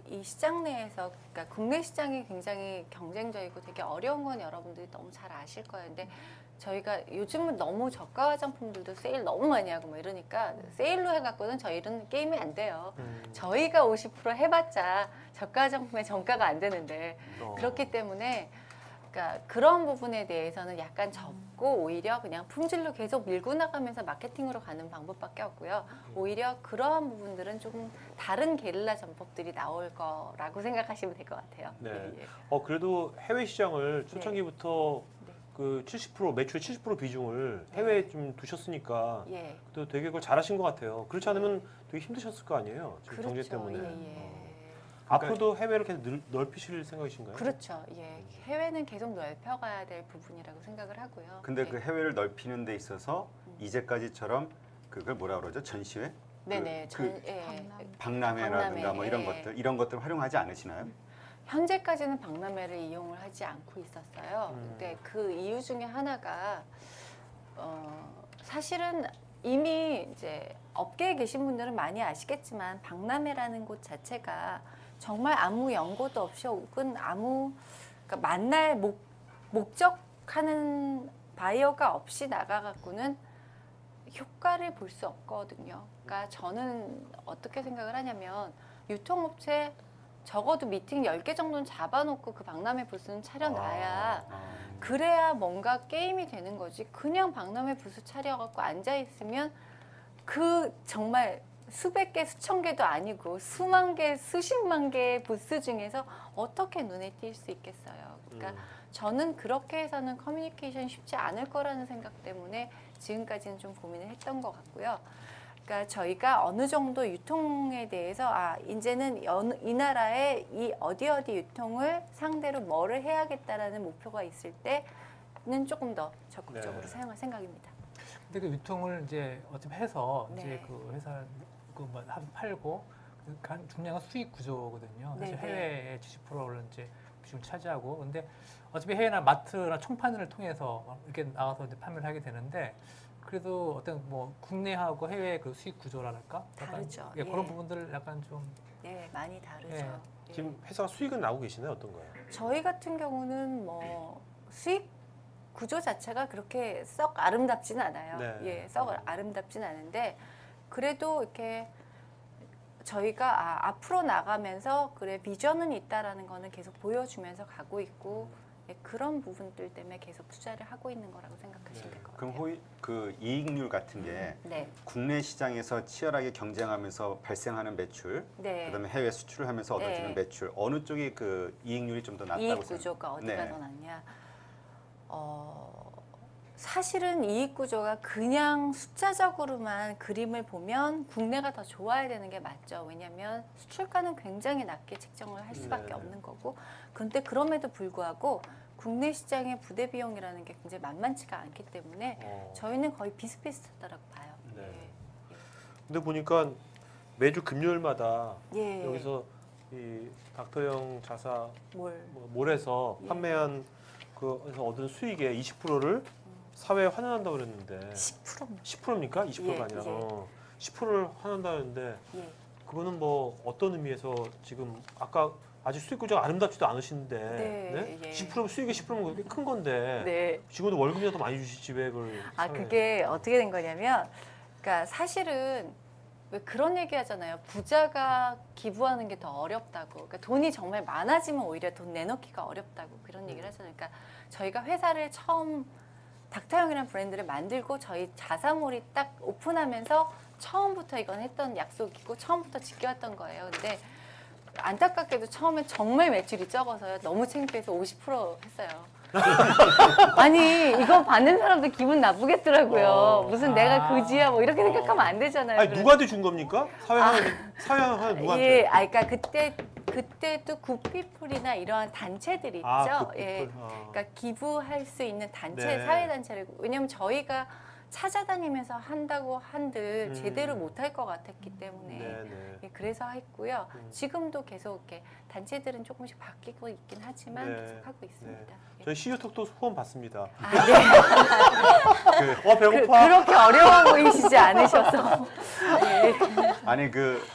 이 시장 내에서, 그러니까 국내 시장이 굉장히 경쟁적이고 되게 어려운 건 여러분들이 너무 잘 아실 거예요. 근데 저희가 요즘은 너무 저가 화장품들도 세일 너무 많이 하고 뭐 이러니까 세일로 해갖고는 저희는 게임이 안 돼요. 저희가 50% 해봤자 저가 화장품의 정가가 안 되는데 그렇기 때문에 그러니까 그런 부분에 대해서는 약간 접고 오히려 그냥 품질로 계속 밀고 나가면서 마케팅으로 가는 방법밖에 없고요. 오히려 그러한 부분들은 조금 다른 게릴라 전법들이 나올 거라고 생각하시면 될 것 같아요. 네. 예. 그래도 해외 시장을 초창기부터 그 70% 매출의 70% 비중을 해외에 좀 두셨으니까 예. 또 되게 그걸 잘하신 것 같아요. 그렇지 않으면 되게 힘드셨을 거 아니에요. 지금 경제 때문에. 예. 앞으로도 해외를 계속 넓히실 생각이신가요? 그렇죠. 예. 해외는 계속 넓혀가야 될 부분이라고 생각을 하고요. 근데 예. 그 해외를 넓히는 데 있어서 이제까지처럼 그걸 뭐라 그러죠? 전시회? 네네. 예. 박람회라든가 뭐 이런 박람회. 이런 것들 활용하지 않으시나요? 현재까지는 박람회를 이용을 하지 않고 있었어요. 근데 그 이유 중에 하나가 사실은 이미 이제 업계에 계신 분들은 많이 아시겠지만 박람회라는 곳 자체가 정말 아무 연고도 없이 혹은 아무 그러니까 만날 목적하는 바이어가 없이 나가갖고는 효과를 볼 수 없거든요. 그러니까 저는 어떻게 생각을 하냐면 유통업체 적어도 미팅 10개 정도는 잡아놓고 그 박람회 부스는 차려놔야 그래야 뭔가 게임이 되는 거지. 그냥 박람회 부스 차려갖고 앉아 있으면 그 정말 수백 개, 수천 개도 아니고 수만 개, 수십만 개의 부스 중에서 어떻게 눈에 띌 수 있겠어요. 그러니까 저는 그렇게 해서는 커뮤니케이션 쉽지 않을 거라는 생각 때문에 지금까지는 좀 고민을 했던 것 같고요. 그러니까 저희가 어느 정도 유통에 대해서 이제는 이 나라에 이 어디 유통을 상대로 뭐를 해야겠다라는 목표가 있을 때는 조금 더 적극적으로 네. 사용할 생각입니다. 근데 그 유통을 이제 어차피 해서 네. 이제 그 회사 그뭐 팔고 그 중요한 수익 구조거든요. 사실 네, 네. 해외의 70%를 이제 비중을 차지하고, 근데 어차피 해외나 마트나 총판을 통해서 이렇게 나가서 이제 판매를 하게 되는데, 그래도 어떤 뭐 국내하고 해외 그 수익 구조랄까? 약간 다르죠. 예, 그런 예. 부분들 약간 좀 네, 많이 다르죠. 예. 예. 지금 회사가 수익은 나오고 계시나요? 어떤 거예요? 저희 같은 경우는 뭐 수익 구조 자체가 그렇게 썩 아름답진 않아요. 네. 예, 썩 아름답진 않은데 그래도 이렇게 저희가 앞으로 나가면서 그래 비전은 있다라는 거는 계속 보여주면서 가고 있고 예, 그런 부분들 때문에 계속 투자를 하고 있는 거라고 생각하시면 될 것 같아요. 그럼 그 이익률 같은 게 네, 국내 시장에서 치열하게 경쟁하면서 발생하는 매출, 네. 그다음에 해외 수출을 하면서 네. 얻어지는 매출, 어느 쪽이 그 이익률이 좀 더 낮다고 이익 생각해요? 구조가 어디가 네. 더 낫냐? 사실은 이익 구조가 그냥 숫자적으로만 그림을 보면 국내가 더 좋아야 되는 게 맞죠. 왜냐하면 수출가는 굉장히 낮게 책정을 할 수밖에 네. 없는 거고. 그런데 그럼에도 불구하고 국내 시장의 부대 비용이라는 게 굉장히 만만치가 않기 때문에 저희는 거의 비슷비슷하다고 봐요. 네. 근데 보니까 매주 금요일마다 예. 여기서 이 닥터영 자사 뭘? 몰에서 예. 판매한 그에서 얻은 수익의 20%를 사회에 환원한다고 그랬는데 10%입니다. 10%입니까? 20%가 예, 아니라 예. 10%를 환원한다는데 예. 그거는 뭐 어떤 의미에서 지금 아까 아직 수익 구조가 아름답지도 않으신데 네, 예. 10% 수익이 10%면 그렇게 큰 건데 네. 직원도 월급이라도 많이 주시지 왜 그걸 사회에. 그게 어떻게 된 거냐면, 그러니까 사실은 왜 그런 얘기 하잖아요. 부자가 기부하는 게 더 어렵다고. 그러니까 돈이 정말 많아지면 오히려 돈 내놓기가 어렵다고 그런 얘기를 하잖아요. 그러니까 저희가 회사를 처음 닥터영이라는 브랜드를 만들고 저희 자사몰이 딱 오픈하면서 처음부터 이건 했던 약속이고 처음부터 지켜왔던 거예요. 근데 안타깝게도 처음에 정말 매출이 적어서요. 너무 창피해서 50% 했어요. 아니 이거 받는 사람도 기분 나쁘겠더라고요. 무슨 내가 그지야 뭐 이렇게 생각하면 안 되잖아요. 아니 누구한테 준 겁니까? 사회 하나 누구한테? 예, 그러니까 그때도 굿피플이나 이러한 단체들 있죠. 굿피플. 예, 그러니까 기부할 수 있는 단체, 네. 사회 단체를. 왜냐면 저희가 찾아다니면서 한다고 한들 제대로 못할 것 같았기 때문에 네. 예, 그래서 했고요. 지금도 계속 이렇게 단체들은 조금씩 바뀌고 있긴 하지만 네. 계속 하고 있습니다. 예. 저희 CEO톡도 후원 받습니다. 네. 배고파. 그렇게 어려워 보이시지 않으셔서. 예. 아니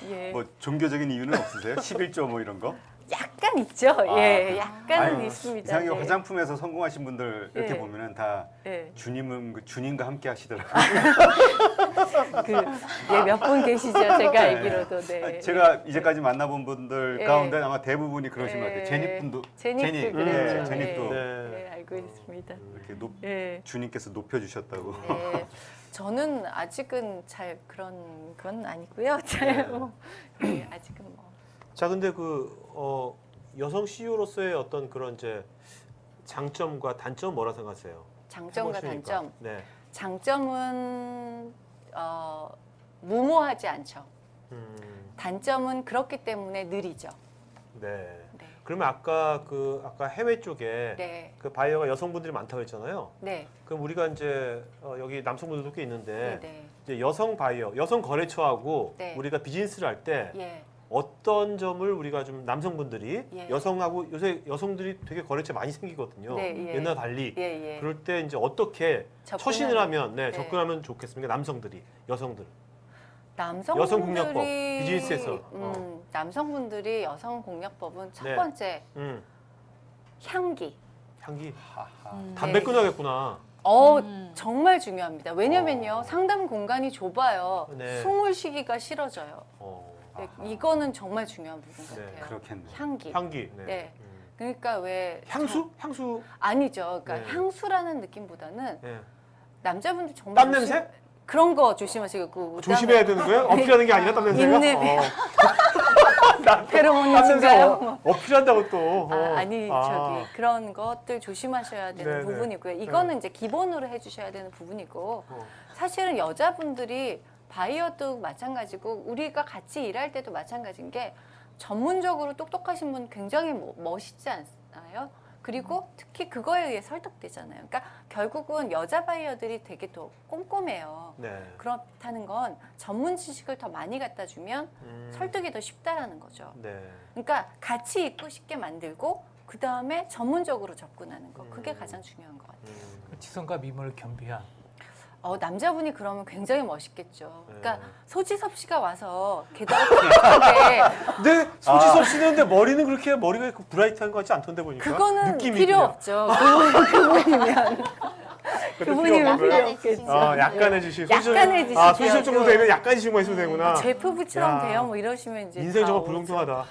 예. 뭐 종교적인 이유는 없으세요? 11조 뭐 이런 거? 약간 있죠. 예, 약간은 아니, 있습니다. 이상하게 예. 화장품에서 성공하신 분들 이렇게 예. 보면은 다 예. 주님과 함께 하시더라고요. 몇 분 계시죠? 제가 알기로도. 네. 제가 이제까지 만나본 분들 예. 가운데 아마 대부분이 그러신 것 같아요. 예. 제니분도 제닉도 그랬죠. 예, 제닉도 예, 알고 있습니다. 이렇게 예. 주님께서 높여주셨다고. 예. 저는 아직은 잘 그런 건 아니고요. 잘 예, 아직은 뭐. 자, 근데 여성 CEO로서의 어떤 그런 이제 장점과 단점 뭐라 생각하세요? 장점과 해보시니까. 단점. 네. 장점은 무모하지 않죠. 단점은 그렇기 때문에 느리죠. 네. 네. 그러면 아까 해외 쪽에 네. 그 바이어가 여성분들이 많다고 했잖아요. 네. 그럼 우리가 이제 여기 남성분들도 꽤 있는데 네. 네. 이제 여성 바이어, 여성 거래처하고 네. 우리가 비즈니스를 할 때 예. 어떤 점을 우리가 좀 남성분들이 예. 여성하고 요새 여성들이 되게 거래처 많이 생기거든요. 네, 예. 옛날 달리. 예. 예. 그럴 때 이제 어떻게 접근하는- 처신을 하면 네. 접근하면 좋겠습니까? 남성들이, 여성들. 남성분들이 여성 공략법, 비즈니스에서. 남성분들이 여성 공략법은 첫 네. 번째 향기. 향기. 네. 담배 끊어야겠구나. 정말 중요합니다. 왜냐면요 상담 공간이 좁아요. 네. 숨을 쉬기가 싫어져요. 어. 네, 이거는 정말 중요한 부분 네, 같아요. 그렇겠네요. 향기. 향기. 네. 네. 그러니까 왜 향수? 향수. 아니죠. 그러니까 네. 향수라는 느낌보다는 예. 남자분들 정말 땀 냄새? 그런 거 조심하시고 그 조심해야 되는 거예요? 어필하는 게 아니라 땀 냄새가? 입냄새. 페로몬이 땀 냄새 증가요. 어필한다고 또. 아니 저기 그런 것들 조심하셔야 되는 네네. 부분이고요. 이거는 이제 기본으로 해주셔야 되는 부분이고 어. 사실은 여자분들이 바이어도 마찬가지고 우리가 같이 일할 때도 마찬가지인 게 전문적으로 똑똑하신 분 굉장히 멋있지 않나요? 그리고 특히 그거에 의해 설득되잖아요. 그러니까 결국은 여자 바이어들이 되게 더 꼼꼼해요. 네. 그렇다는 건 전문 지식을 더 많이 갖다 주면 설득이 더 쉽다라는 거죠. 네. 그러니까 같이 입고 싶게 만들고 그 다음에 전문적으로 접근하는 거 그게 가장 중요한 것 같아요. 지성과 미모를 겸비한. 남자분이 그러면 굉장히 멋있겠죠. 그러니까 네. 소지섭 씨가 와서 게다가 톡톡하게 근데 소지섭 씨는 근데 머리는 그렇게 머리가 브라이트한 것 같지 않던데 보니까. 그거는 느낌이 필요 그냥. 없죠. 그분이면 그분이면 필요 약간의 없겠죠. 지식. 약간의 지식. 약간의 지식이요. 소지섭 정도 되면 약간의 지식만 있으면 되구나. 제프부처럼 야. 돼요. 뭐 이러시면 이제 인생 다 정말 오죠. 불공평하다.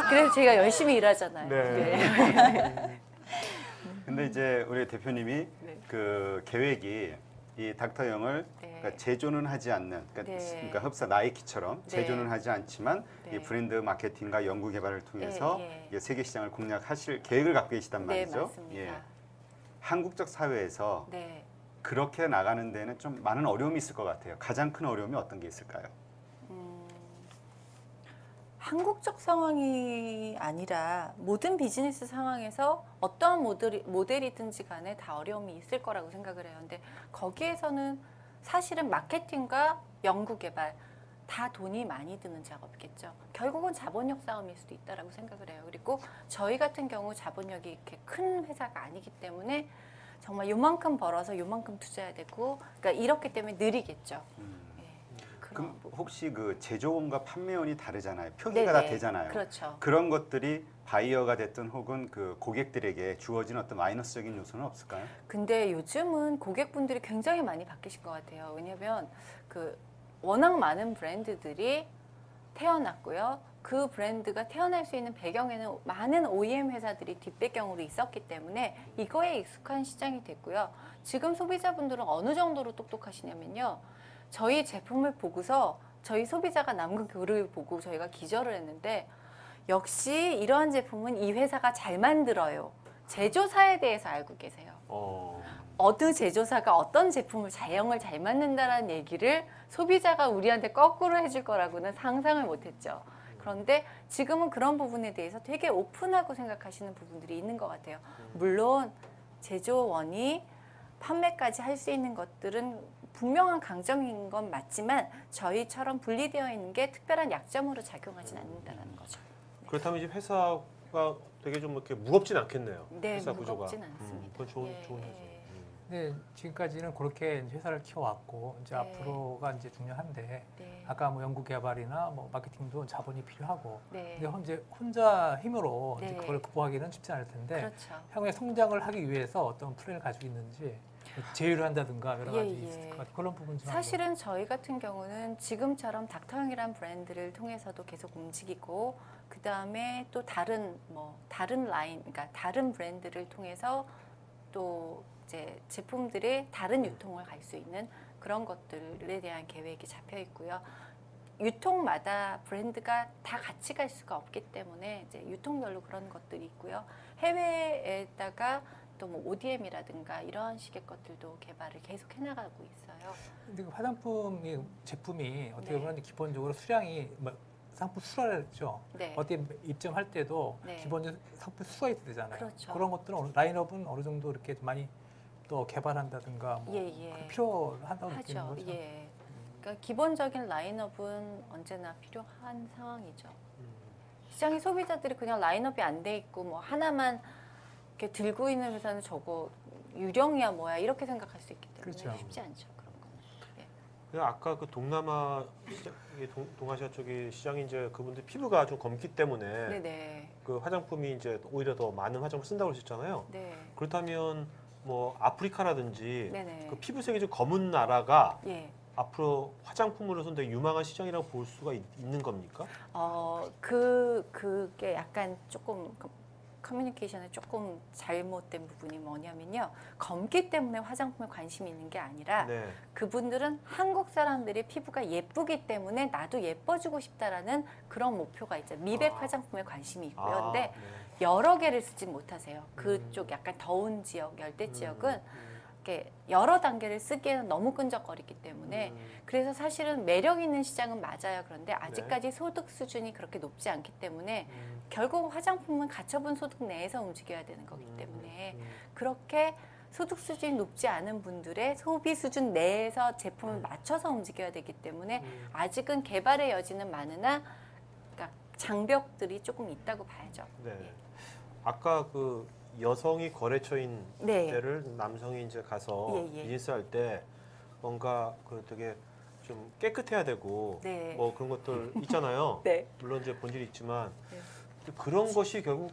그래서 제가 열심히 일하잖아요. 네. 근데 이제 우리 대표님이 네. 그 계획이 이 닥터영을 네. 그러니까 제조는 하지 않는 그러니까, 네. 그러니까 흡사 나이키처럼 네. 제조는 하지 않지만 네. 이 브랜드 마케팅과 연구 개발을 통해서 예. 이게 세계 시장을 공략하실 계획을 갖고 계시단 네, 말이죠. 맞습니다. 한국적 사회에서 네. 그렇게 나가는 데는 좀 많은 어려움이 있을 것 같아요. 가장 큰 어려움이 어떤 게 있을까요? 한국적 상황이 아니라 모든 비즈니스 상황에서 어떠한 모델이든지 간에 다 어려움이 있을 거라고 생각을 해요. 근데 거기에서는 사실은 마케팅과 연구 개발 다 돈이 많이 드는 작업이겠죠. 결국은 자본력 싸움일 수도 있다라고 생각을 해요. 그리고 저희 같은 경우 자본력이 이렇게 큰 회사가 아니기 때문에 정말 요만큼 벌어서 요만큼 투자해야 되고 그러니까 이렇기 때문에 느리겠죠. 그럼 그런 부분. 혹시 그 제조원과 판매원이 다르잖아요. 표기가 다 네네. 되잖아요. 그렇죠. 그런 것들이 바이어가 됐든 혹은 그 고객들에게 주어진 어떤 마이너스적인 요소는 없을까요? 근데 요즘은 고객분들이 굉장히 많이 바뀌신 것 같아요. 왜냐하면 그 워낙 많은 브랜드들이 태어났고요. 그 브랜드가 태어날 수 있는 배경에는 많은 OEM 회사들이 뒷배경으로 있었기 때문에 이거에 익숙한 시장이 됐고요. 지금 소비자분들은 어느 정도로 똑똑하시냐면요. 저희 제품을 보고서 저희 소비자가 남긴 글을 보고 저희가 기절을 했는데 역시 이러한 제품은 이 회사가 잘 만들어요. 제조사에 대해서 알고 계세요. 어느 제조사가 어떤 제품을 자형을 잘 만든다라는 얘기를 소비자가 우리한테 거꾸로 해줄 거라고는 상상을 못했죠. 그런데 지금은 그런 부분에 대해서 되게 오픈하고 생각하시는 부분들이 있는 것 같아요. 물론 제조원이 판매까지 할 수 있는 것들은 분명한 강점인 건 맞지만 저희처럼 분리되어 있는 게 특별한 약점으로 작용하진 않는다는 거죠. 그렇다면 이제 회사가 되게 좀 이렇게 무겁진 않겠네요. 네, 회사 구조가. 무겁진 않습니다. 그건 좋은 예, 좋은 예. 회사. 네, 지금까지는 그렇게 이제 회사를 키워왔고 이제 네. 앞으로가 이제 중요한데 네. 아까 뭐 연구 개발이나 뭐 마케팅도 자본이 필요하고 네. 근데 이제 혼자 힘으로 이제 네. 그걸 극복하기는 쉽지 않을 텐데 그렇죠. 향후에 성장을 하기 위해서 어떤 플랜을 가지고 있는지 제휴를 한다든가 여러 가지 예, 있을 예. 것 같아요. 그런 부분 좀 사실은 저희 같은 경우는 지금처럼 닥터형이란 브랜드를 통해서도 계속 움직이고 그 다음에 또 다른 라인, 그러니까 다른 브랜드를 통해서 또 이제 제품들의 다른 유통을 갈 수 있는 그런 것들에 대한 계획이 잡혀 있고요. 유통마다 브랜드가 다 같이 갈 수가 없기 때문에 이제 유통별로 그런 것들이 있고요. 해외에다가 또 뭐 ODM이라든가 이러한 식의 것들도 개발을 계속 해나가고 있어요. 근데 그 화장품이 제품이 어떻게 네. 보면 기본적으로 수량이 뭐 상품 수라랬죠. 네. 어떻게 입점할 때도 네. 기본적으로 상품 수가 있어야 되잖아요. 그렇죠. 런 것들은 라인업은 어느 정도 이렇게 많이 또 개발한다든가 뭐 예, 예. 그게 필요하다고 느끼는 하죠. 거죠. 예. 그러니까 기본적인 라인업은 언제나 필요한 상황이죠. 시장의 소비자들이 그냥 라인업이 안 돼 있고 뭐 하나만 이렇게 들고 있는 회사는 저거 유령이야 뭐야 이렇게 생각할 수 있기 때문에 그렇죠. 쉽지 않죠. 그런 거는. 예. 그냥 아까 그 동남아 시장, 이게 동아시아 쪽의 시장이 이제 그분들 피부가 좀 검기 때문에 네네. 그 화장품이 이제 오히려 더 많은 화장품을 쓴다고 하셨잖아요. 네. 그렇다면 뭐 아프리카라든지 네네. 그 피부색이 좀 검은 나라가 예. 앞으로 화장품으로서는 되게 유망한 시장이라고 볼 수가 있는 겁니까? 그게 약간 조금 커뮤니케이션에 조금 잘못된 부분이 뭐냐면요. 검기 때문에 화장품에 관심이 있는 게 아니라 네. 그분들은 한국 사람들의 피부가 예쁘기 때문에 나도 예뻐지고 싶다라는 그런 목표가 있죠. 미백 화장품에 관심이 있고요. 근데 네. 여러 개를 쓰지 못하세요. 그쪽 약간 더운 지역, 열대 지역은 이렇게 여러 단계를 쓰기에는 너무 끈적거리기 때문에 그래서 사실은 매력 있는 시장은 맞아요. 그런데 아직까지 소득 수준이 그렇게 높지 않기 때문에 결국 화장품은 가처분 소득 내에서 움직여야 되는 거기 때문에 그렇게 소득 수준이 높지 않은 분들의 소비 수준 내에서 제품을 맞춰서 움직여야 되기 때문에 아직은 개발의 여지는 많으나 그러니까 장벽들이 조금 있다고 봐야죠. 네. 아까 그 여성이 거래처인 네. 때를 남성이 이제 가서 예, 예. 비즈니스 할 때 뭔가 그 되게 좀 깨끗해야 되고 네. 뭐 그런 것들 있잖아요. 네. 물론 이제 본질이 있지만 네. 그런 것이 결국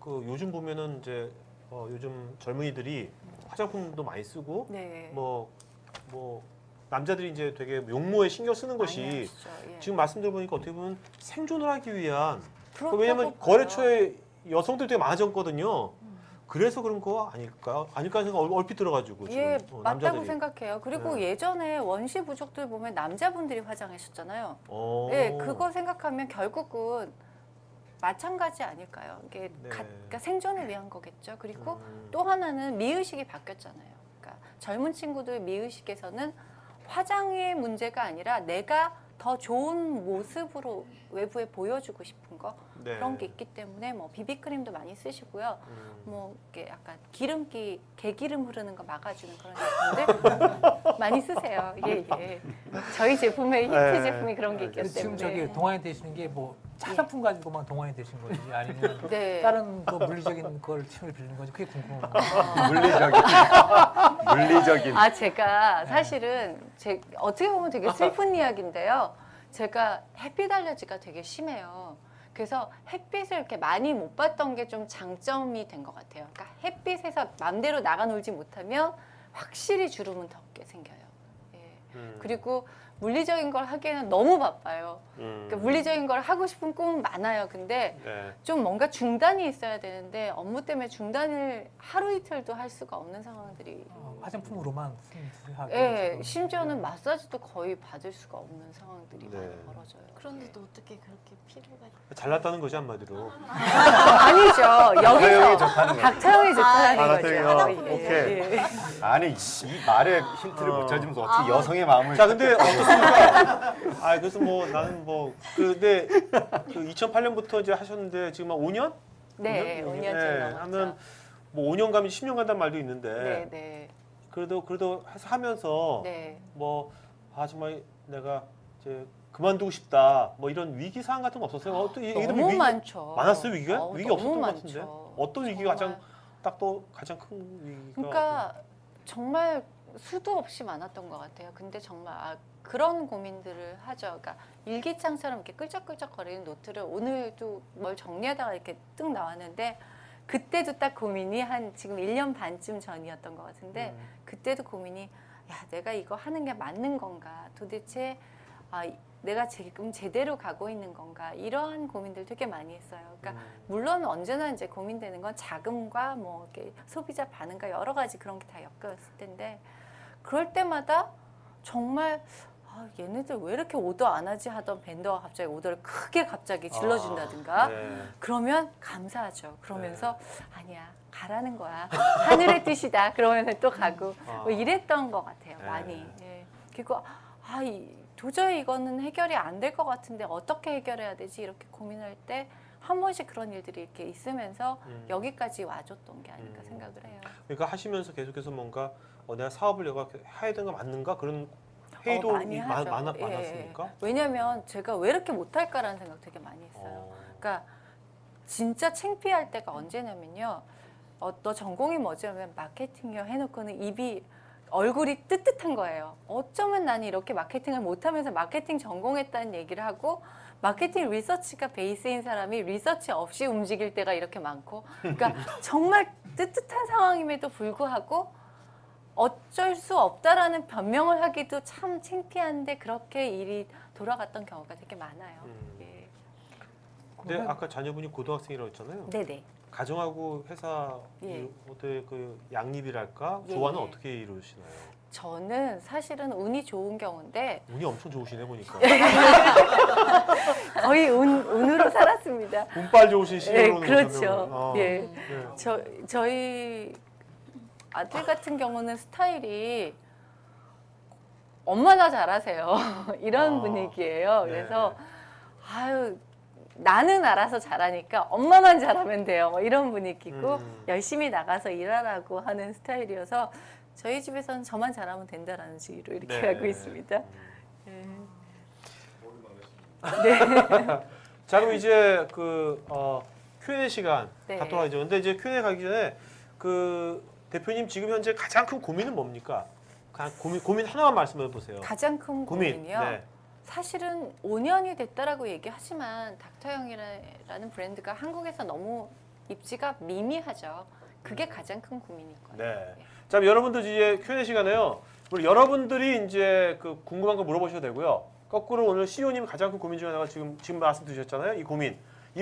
그 요즘 보면은 이제 요즘 젊은이들이 화장품도 많이 쓰고 네. 뭐 남자들이 이제 되게 용모에 신경 쓰는 많이 것이 하시죠. 예. 지금 말씀 들어보니까 어떻게 보면 생존을 하기 위한 그렇다고 왜냐면 봐요. 거래처에 여성들이 되게 많아졌거든요. 그래서 그런 거 아닐까? 아닐까 생각 얼핏 들어가지고 지금 예, 맞다고 남자들이. 생각해요. 그리고 네. 예전에 원시 부족들 보면 남자분들이 화장하셨잖아요. 어. 예, 그거 생각하면 결국은 마찬가지 아닐까요? 이게 네. 그러니까 생존을 위한 거겠죠. 그리고 음. 또 하나는 미의식이 바뀌었잖아요. 그러니까 젊은 친구들 미의식에서는 화장의 문제가 아니라 내가 더 좋은 모습으로 외부에 보여주고 싶은 거 네. 그런 게 있기 때문에 뭐 비비크림도 많이 쓰시고요. 뭐 이렇게 약간 기름기 개기름 흐르는 거 막아주는 그런 제품들 많이 쓰세요. 예, 예. 저희 제품의 히트 네. 제품이 그런 게 있기 근데 지금 때문에. 저기 동안이 되시는 게 뭐 화장품 가지고만 동안이 되신 건지 아니면 네. 다른 그 물리적인 걸 힘을 빌리는 건지 그게 궁금합니다. 물리적인. 아, 제가 사실은 어떻게 보면 되게 슬픈 이야기인데요. 제가 햇빛 알러지가 되게 심해요. 그래서 햇빛을 이렇게 많이 못 봤던 게 좀 장점이 된 것 같아요. 그러니까 햇빛에서 맘대로 나가 놀지 못하면 확실히 주름은 더 생겨요. 예. 그리고 물리적인 걸 하기에는 너무 바빠요. 그러니까 물리적인 걸 하고 싶은 꿈은 많아요. 근데 네. 좀 뭔가 중단이 있어야 되는데 업무 때문에 중단을 하루 이틀도 할 수가 없는 상황들이 화장품으로만 하게. 예, 심지어는 마사지도 거의 받을 수가 없는 상황들이 네. 많이 벌어져요. 그런데도 어떻게 그렇게 필요가 잘났다는 거지 한마디로. 아니죠. 여기서 좋다는 거죠. 닥터형이 좋다는 아, 거죠. 닥터형이요? 예, 오케이. 예. 아니 이 말에 힌트를 붙여주면서 어떻게 여성의 마음을 자, 근데 어떻습니까? 아, 그래서 뭐 나는 뭐 근데 그 2008년부터 이제 하셨는데 지금 한 5년? 네, 5년 좀 넘었죠. 하면 뭐 5년 가면 10년 간다는 말도 있는데 네, 네, 그래도 하면서 네. 뭐 정말 내가 이제 그만두고 싶다 뭐 이런 위기 상황 같은 거 없었어요? 어떤 얘기 너무 많죠. 많았어요 위기가? 위기 너무 없었던 것 많죠. 같은데 어떤 위기가 정말. 가장 큰 위기가? 그러니까 정말 수도 없이 많았던 것 같아요. 근데 정말 그런 고민들을 하죠. 그러니까 일기장처럼 이렇게 끌적끌적거리는 노트를 오늘도 뭘 정리하다가 이렇게 뜩 나왔는데 그때도 딱 고민이 한 지금 1년 반쯤 전이었던 것 같은데 그때도 고민이 야 내가 이거 하는 게 맞는 건가? 도대체 내가 지금 제대로 가고 있는 건가? 이러한 고민들 되게 많이 했어요. 그러니까 물론 언제나 이제 고민되는 건 자금과 뭐 이렇게 소비자 반응과 여러 가지 그런 게 다 엮였을 텐데 그럴 때마다 정말 얘네들 왜 이렇게 오더 안 하지 하던 밴더가 갑자기 오더를 크게 갑자기 질러준다든가 네. 그러면 감사하죠. 그러면서 아니야 가라는 거야 하늘의 뜻이다. 그러면 또 가고 뭐 이랬던 것 같아요. 많이. 예. 그리고 도저히 이거는 해결이 안 될 것 같은데 어떻게 해결해야 되지 이렇게 고민할 때 한 번씩 그런 일들이 이렇게 있으면서 여기까지 와줬던 게 아닐까 생각을 해요. 그러니까 하시면서 계속해서 뭔가 내가 사업을 내가 해야 되는 거 맞는가 그런 회의도 많이 하죠. 많았습니까? 왜냐하면 제가 왜 이렇게 못할까라는 생각 되게 많이 했어요. 그러니까 진짜 창피할 때가 언제냐면요. 너 전공이 뭐지? 하면 마케팅이요 해놓고는 얼굴이 뜨뜻한 거예요. 어쩌면 나는 이렇게 마케팅을 못하면서 마케팅 전공했다는 얘기를 하고 마케팅 리서치가 베이스인 사람이 리서치 없이 움직일 때가 이렇게 많고 그러니까 정말 뜨뜻한 상황임에도 불구하고 어쩔 수 없다라는 변명을 하기도 참 창피한데 그렇게 일이 돌아갔던 경우가 되게 많아요. 예. 근데 아까 자녀분이 고등학생이라고 했잖아요. 네네. 가정하고 회사 예. 어떻게 그 양립이랄까 예, 조화는 예. 어떻게 이루시나요? 저는 사실은 운이 좋은 경우인데 운이 엄청 좋으시네 보니까. 거의 운으로 살았습니다. 운빨 좋으신 예, CEO로 그렇죠. 예. 네. 저희 아들 같은 경우는 스타일이 엄마나 잘하세요. 이런 아, 분위기예요. 네. 그래서 아유 나는 알아서 잘하니까 엄마만 잘하면 돼요. 뭐 이런 분위기고 열심히 나가서 일하라고 하는 스타일이어서 저희 집에서는 저만 잘하면 된다라는 식으로 이렇게 네. 하고 있습니다. 자 그럼 이제 그 Q&A 시간 네. 갖도록 하죠. 근데 이제 Q&A 가기 전에 그 대표님 지금 현재 가장 큰 고민은 뭡니까? 고민 하나만 말씀해 보세요. 가장 큰 고민이요. 네. 사실은 5년이 됐다라고 얘기하지만 닥터영이라는 브랜드가 한국에서 너무 입지가 미미하죠. 그게 가장 큰 고민일 거예요. 네. 자, 그럼 여러분들 이제 Q&A 시간에요. 우리 여러분들이 이제 그 궁금한 거 물어보셔도 되고요. 거꾸로 오늘 CEO님 가장 큰 고민 중에 하나가 지금 말씀드렸잖아요. 이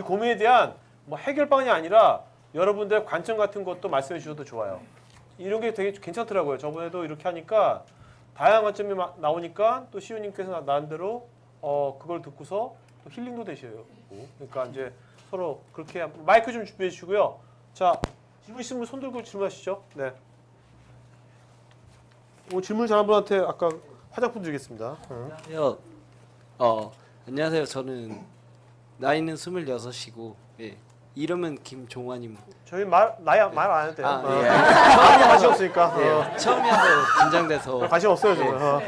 고민에 대한 뭐 해결 방안이 아니라 여러분들의 관점 같은 것도 말씀해 주셔도 좋아요. 이런 게 되게 괜찮더라고요. 저번에도 이렇게 하니까 다양한 관점이 나오니까 또 CEO님께서 나름대로 그걸 듣고서 또 힐링도 되셔요. 그러니까 이제 서로 그렇게 마이크 좀 준비해 주시고요. 자, 질문 있으면 분 손 들고 질문하시죠. 네. 오늘 질문 잘한 분한테 아까 화장품 드리겠습니다. 안녕하세요. 안녕하세요. 저는 나이는 26이고 예. 이름은 김종환입니다. 저희 나이 말 안 해도 돼요. 예. 처음에 관심 없으니까. 예. 처음이어서 긴장돼서 관심 없어요, 저는.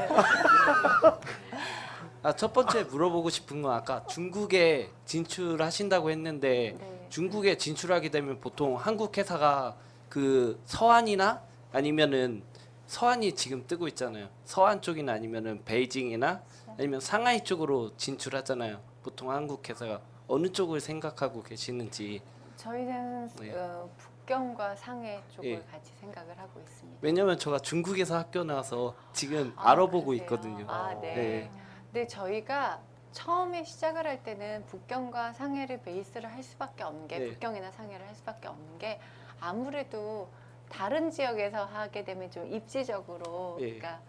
첫 번째 물어보고 싶은 건 아까 중국에 진출하신다고 했는데 네. 중국에 진출하게 되면 보통 한국 회사가 그 서안이나 아니면은 서안이 지금 뜨고 있잖아요. 서안 쪽이나 아니면은 베이징이나 아니면 상하이 쪽으로 진출하잖아요. 보통 한국 회사가 어느 쪽을 생각하고 계시는지. 저희는 네. 북경과 상해 쪽을 예. 같이 생각을 하고 있습니다. 왜냐면 제가 중국에서 학교 나와서 지금 알아보고 그러세요? 있거든요. 아, 네. 네. 근데 저희가 처음에 시작을 할 때는 북경과 상해를 베이스를 할 수밖에 없는 게 네. 북경이나 상해를 할 수밖에 없는 게 아무래도 다른 지역에서 하게 되면 좀 입지적으로 예. 그러니까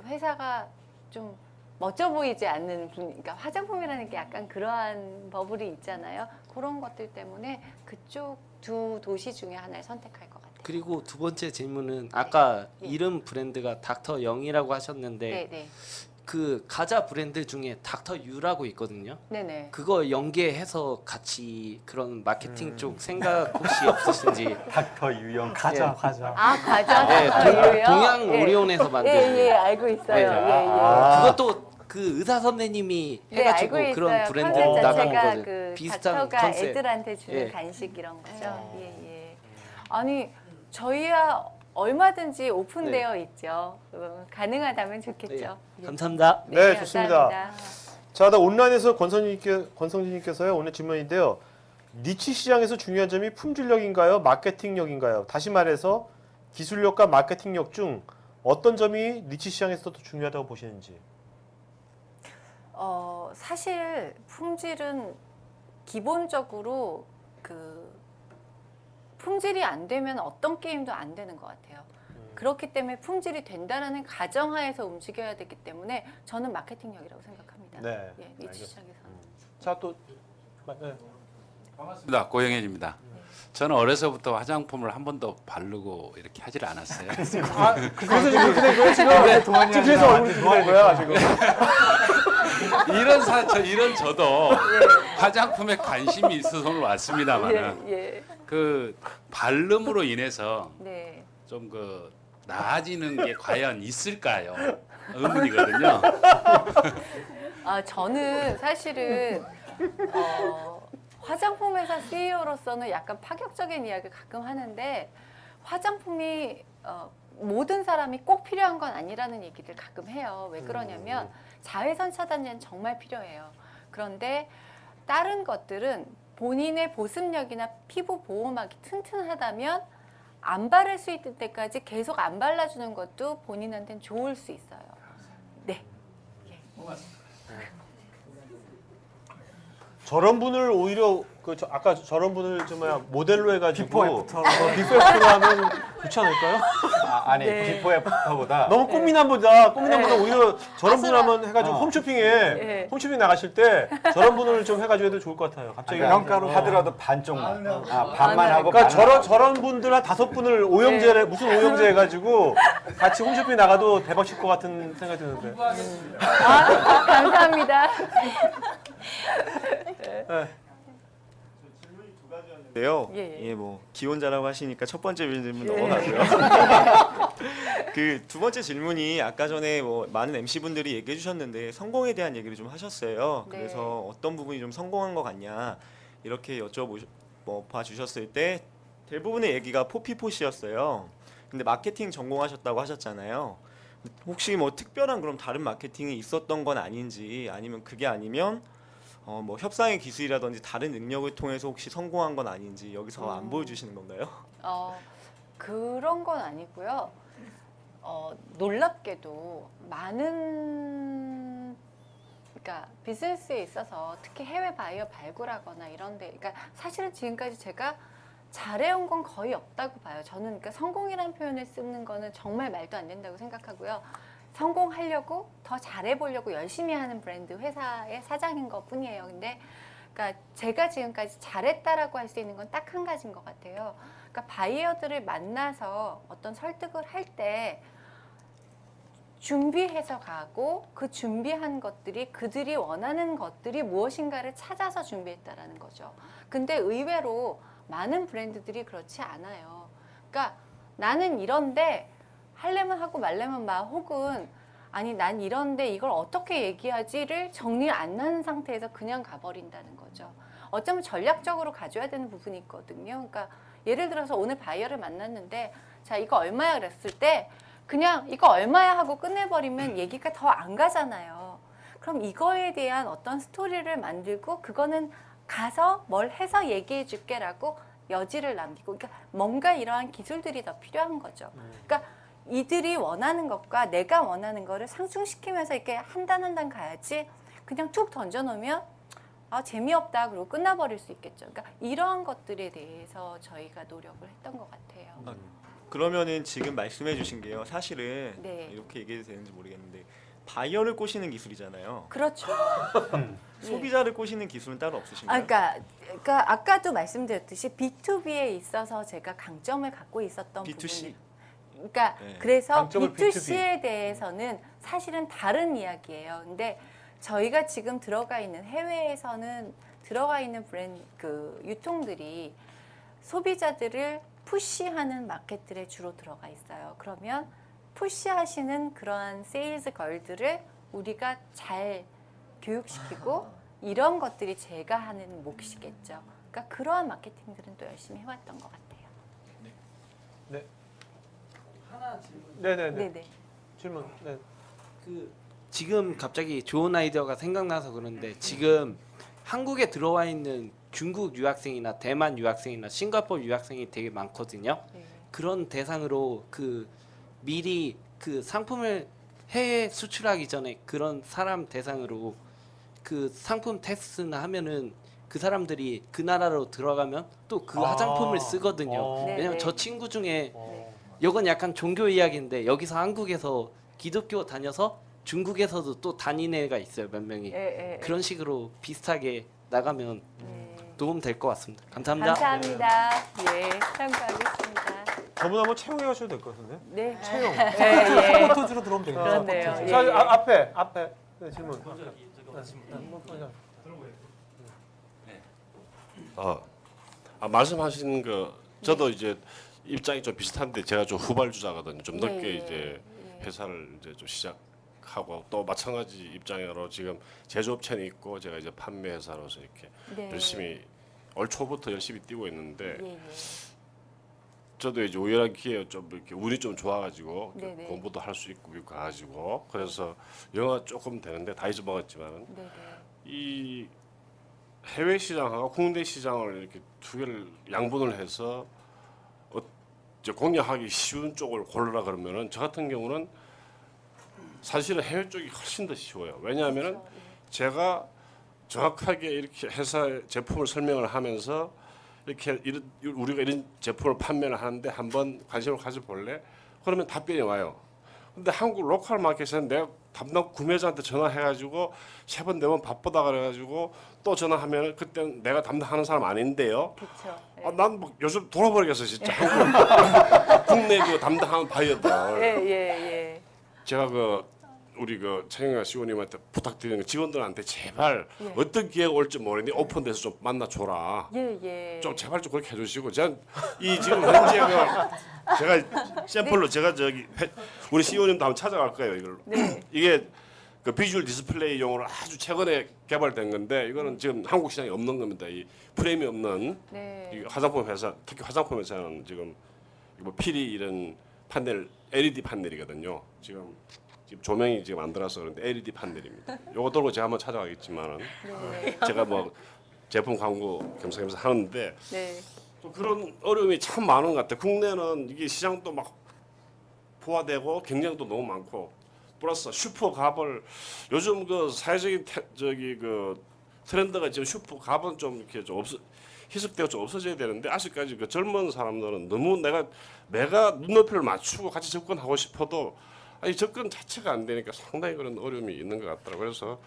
회사가 좀 멋져 보이지 않는 그러니까 화장품이라는 게 약간 그러한 버블이 있잖아요. 그런 것들 때문에 그쪽 두 도시 중에 하나를 선택할 것 같아요. 그리고 두 번째 질문은 아까 예. 이름 브랜드가 닥터 영이라고 하셨는데 네, 네, 그 가자 브랜드 중에 닥터 유라고 있거든요. 네, 네. 그거 연계해서 같이 그런 마케팅 쪽 생각 혹시 없으신지? 닥터 유영 과자, 예. 과자. 아 과자 네, 닥터유요? 동양 예. 오리온에서 만든 예, 알고 있어요. 네. 예, 그것도 그 의사 선생님이 예. 해가지고 알고 그런 있어요. 브랜드 컨셉 나간 자체가 거거든요. 그 비슷한 닥터가 컨셉. 애들한테 주는 예. 간식 이런 거죠. 예, 예. 아니 저희야 얼마든지 오픈되어 있죠. 가능하다면 좋겠죠. 예. 감사합니다. 네, 좋습니다. 감사합니다. 자, 나 온라인에서 권성진님께서요. 오늘 질문인데요. 니치 시장에서 중요한 점이 품질력인가요? 마케팅력인가요? 다시 말해서 기술력과 마케팅력 중 어떤 점이 니치 시장에서 더 중요하다고 보시는지. 사실 품질은 기본적으로 그 품질이 안 되면 어떤 게임도 안 되는 것 같아요. 그렇기 때문에 품질이 된다라는 가정하에서 움직여야 되기 때문에 저는 마케팅력이라고 생각합니다. 네, 예, 니치 알겠습니다. 시장에서는. 자, 또 네. 반갑습니다. 고영현입니다. 저는 어려서부터 화장품을 한 번도 바르고 이렇게 하질 않았어요. 그래서 지금 그렇게 된 거예요, 지금? 그래서 얼굴이 그렇게 된 거야, 지금. 저도 화장품에 관심이 있어서 오늘 왔습니다만은 예. 그 바름으로 인해서 네. 좀 그 나아지는 게 과연 있을까요? 의문이거든요. 저는 사실은 화장품 회사 CEO로서는 약간 파격적인 이야기를 가끔 하는데 화장품이 모든 사람이 꼭 필요한 건 아니라는 얘기를 가끔 해요. 왜 그러냐면 자외선 차단제는 정말 필요해요. 그런데 다른 것들은 본인의 보습력이나 피부 보호막이 튼튼하다면 안 바를 수 있을 때까지 계속 안 발라주는 것도 본인한테는 좋을 수 있어요. 네. 저런 분을 오히려 아까 저런 분을 좀 모델로 해가지고 비포 애프터. 비포 애프터로 하면 좋지 않을까요? 아니 네. 비포 애프터보다 너무 꽃미남 보다 오히려 저런 분 아수라. 하면 해가지고 네. 홈쇼핑 나가실 때 저런 분을 좀 해가지고 해도 좋을 것 같아요. 갑자기 평가로 하더라도 반쪽만 반만 하고 그러니까 반은 저런 분들 한 5분을 오영재 무슨 오영재 해가지고 같이 홈쇼핑 나가도 대박 칠 것 같은 생각이 드는데. 감사합니다. 데요. 예. 예, 뭐 기혼자라고 하시니까 첫 번째 질문 넘어가고요. 그 두 번째 질문이 아까 전에 뭐 많은 MC 분들이 얘기해 주셨는데 성공에 대한 얘기를 좀 하셨어요. 네. 그래서 어떤 부분이 좀 성공한 것 같냐 이렇게 봐주셨을 때 대부분의 얘기가 포피포시였어요. 근데 마케팅 전공하셨다고 하셨잖아요. 혹시 뭐 특별한 그럼 다른 마케팅이 있었던 건 아닌지 아니면 그게 아니면 뭐 협상의 기술이라든지 다른 능력을 통해서 혹시 성공한 건 아닌지 여기서 안 보여주시는 건가요? 그런 건 아니고요. 놀랍게도 많은 그러니까 비즈니스에 있어서 특히 해외 바이어 발굴하거나 이런데, 그러니까 사실은 지금까지 제가 잘해온 건 거의 없다고 봐요. 저는 그러니까 성공이라는 표현을 쓰는 거는 정말 말도 안 된다고 생각하고요. 성공하려고 더 잘해보려고 열심히 하는 브랜드 회사의 사장인 것 뿐이에요. 근데 그러니까 제가 지금까지 잘했다라고 할 수 있는 건 딱 한 가지인 것 같아요. 그러니까 바이어들을 만나서 어떤 설득을 할 때 준비해서 가고 그 준비한 것들이 그들이 원하는 것들이 무엇인가를 찾아서 준비했다라는 거죠. 근데 의외로 많은 브랜드들이 그렇지 않아요. 그러니까 나는 이런데 하려면 하고 말려면 마, 혹은 아니 난 이런데 이걸 어떻게 얘기하지를 정리 안 나는 상태에서 그냥 가버린다는 거죠. 어쩌면 전략적으로 가져야 되는 부분이 있거든요. 그러니까 예를 들어서 오늘 바이어를 만났는데 자 이거 얼마야 그랬을 때 그냥 이거 얼마야 하고 끝내버리면 얘기가 더 안 가잖아요. 그럼 이거에 대한 어떤 스토리를 만들고 그거는 가서 뭘 해서 얘기해 줄게라고 여지를 남기고, 그러니까 뭔가 이러한 기술들이 더 필요한 거죠. 그러니까 이들이 원하는 것과 내가 원하는 거를 상충시키면서 이렇게 한 단 한 단 가야지 그냥 툭 던져놓으면 재미없다 그러고 끝나버릴 수 있겠죠. 그러니까 이러한 것들에 대해서 저희가 노력을 했던 것 같아요. 그러면은 지금 말씀해 주신 게요. 사실은 네. 이렇게 얘기해도 되는지 모르겠는데 바이어를 꼬시는 기술이잖아요. 그렇죠. 소비자를 꼬시는 기술은 따로 없으신가요? 그러니까 아까도 말씀드렸듯이 B2B에 있어서 제가 강점을 갖고 있었던 B2C? 부분이, 그러니까 네. 그래서 강점을 B2C에 대해서는 사실은 다른 이야기예요. 근데 저희가 지금 들어가 있는 해외에서는 들어가 있는 브랜드 그 유통들이 소비자들을 푸시하는 마켓들에 주로 들어가 있어요. 그러면 푸시하시는 그러한 세일즈 걸들을 우리가 잘 교육시키고 이런 것들이 제가 하는 몫이겠죠. 그러니까 그러한 마케팅들은 또 열심히 해왔던 것 같아요. 네. 하나 질문. 네네네. 네네. 질문. 네. 지금 갑자기 좋은 아이디어가 생각나서 그런데 지금 한국에 들어와 있는 중국 유학생이나 대만 유학생이나 싱가포르 유학생이 되게 많거든요. 네. 그런 대상으로 미리 상품을 해외 수출하기 전에 그런 사람 대상으로 상품 테스트나 하면은 그 사람들이 그 나라로 들어가면 또 그 화장품을 쓰거든요. 네, 왜냐면 네. 저 친구 중에 이건 약간 종교 이야기인데 여기서 한국에서 기독교 다녀서 중국에서도 또 다닌 애가 있어요, 몇 명이. 그런 식으로 비슷하게 나가면 도움 될 것 같습니다. 감사합니다. 감사합니다. 예, 참고하겠습니다. 저분 한번 채용해 가셔도 될 것 같은데. 네. 채용. 예. 포토즈로 들어오면 되겠네요. 그렇네요. 예, 자, 예. 앞에 네, 질문. 말씀하신 저도 이제 입장이 좀 비슷한데 제가 좀 후발주자거든요. 좀 예, 늦게 예. 이제 회사를 이제 좀 시작하고 또 마찬가지 입장으로 지금 제조업체는 있고 제가 이제 판매 회사로서 이렇게 네. 열심히 올 초부터 열심히 뛰고 있는데 예, 예. 저도 이제 우연한 기회에 좀 이렇게 운이 좀 좋아가지고 네네. 공부도 할 수 있고 가지고 그래서 영어가 조금 되는데 다 잊어먹었지만은 네네. 이 해외 시장하고 국내 시장을 이렇게 두 개를 양분을 해서 이제 공략하기 쉬운 쪽을 고르라 그러면은 저 같은 경우는 사실은 해외 쪽이 훨씬 더 쉬워요. 왜냐하면은 그렇죠. 예. 제가 정확하게 이렇게 회사 제품을 설명을 하면서 이렇게 우리가 이런 제품을 판매를 하는데 한번 관심을 가져볼래? 그러면 답변이 와요. 근데 한국 로컬 마켓에서는 내가 담당 구매자한테 전화해가지고 3번 4번 바쁘다 그래가지고 또 전화하면 그때는 내가 담당하는 사람 아닌데요. 그렇죠. 난 뭐 요즘 돌아버리겠어 진짜. 한국 국내 그 담당하는 바이어들. 예. 제가 우리 최경아 CEO님한테 부탁드리는 거 직원들한테 제발 예. 어떤 기회가 올지 모르니 오픈돼서 좀 만나줘라. 예. 좀 제발 좀 그렇게 해주시고 제가 이 지금 현재 제가 샘플로 제가 우리 CEO님도 한번 찾아갈 거예요 이걸. 네. 이게 그 비주얼 디스플레이용으로 아주 최근에 개발된 건데 이거는 지금 한국 시장에 없는 겁니다. 이 프레임이 없는 네. 이 화장품 회사, 특히 화장품 회사는 지금 뭐 필히 이런 판넬 LED 판넬이거든요. 지금 조명이 지금 안 들어서 그런데 LED 판넬입니다. 요거 들고 제가 한번 찾아가겠지만은 네. 제가 뭐 제품 광고 겸사겸사 하는데 네. 또 그런 어려움이 참 많은 것 같아요. 국내는 이게 시장도 막 포화되고 경쟁도 너무 많고 플러스 슈퍼 갑을 요즘 그 사회적인 트렌드가 지금 슈퍼 갑은 좀 이렇게 좀 희석되고 좀 없어져야 되는데 아직까지 그 젊은 사람들은 너무 내가 눈높이를 맞추고 같이 접근하고 싶어도 이 접근 자체가 안 되니까 상당히 그런 어려움이 있는 것 같더라고요. 그래서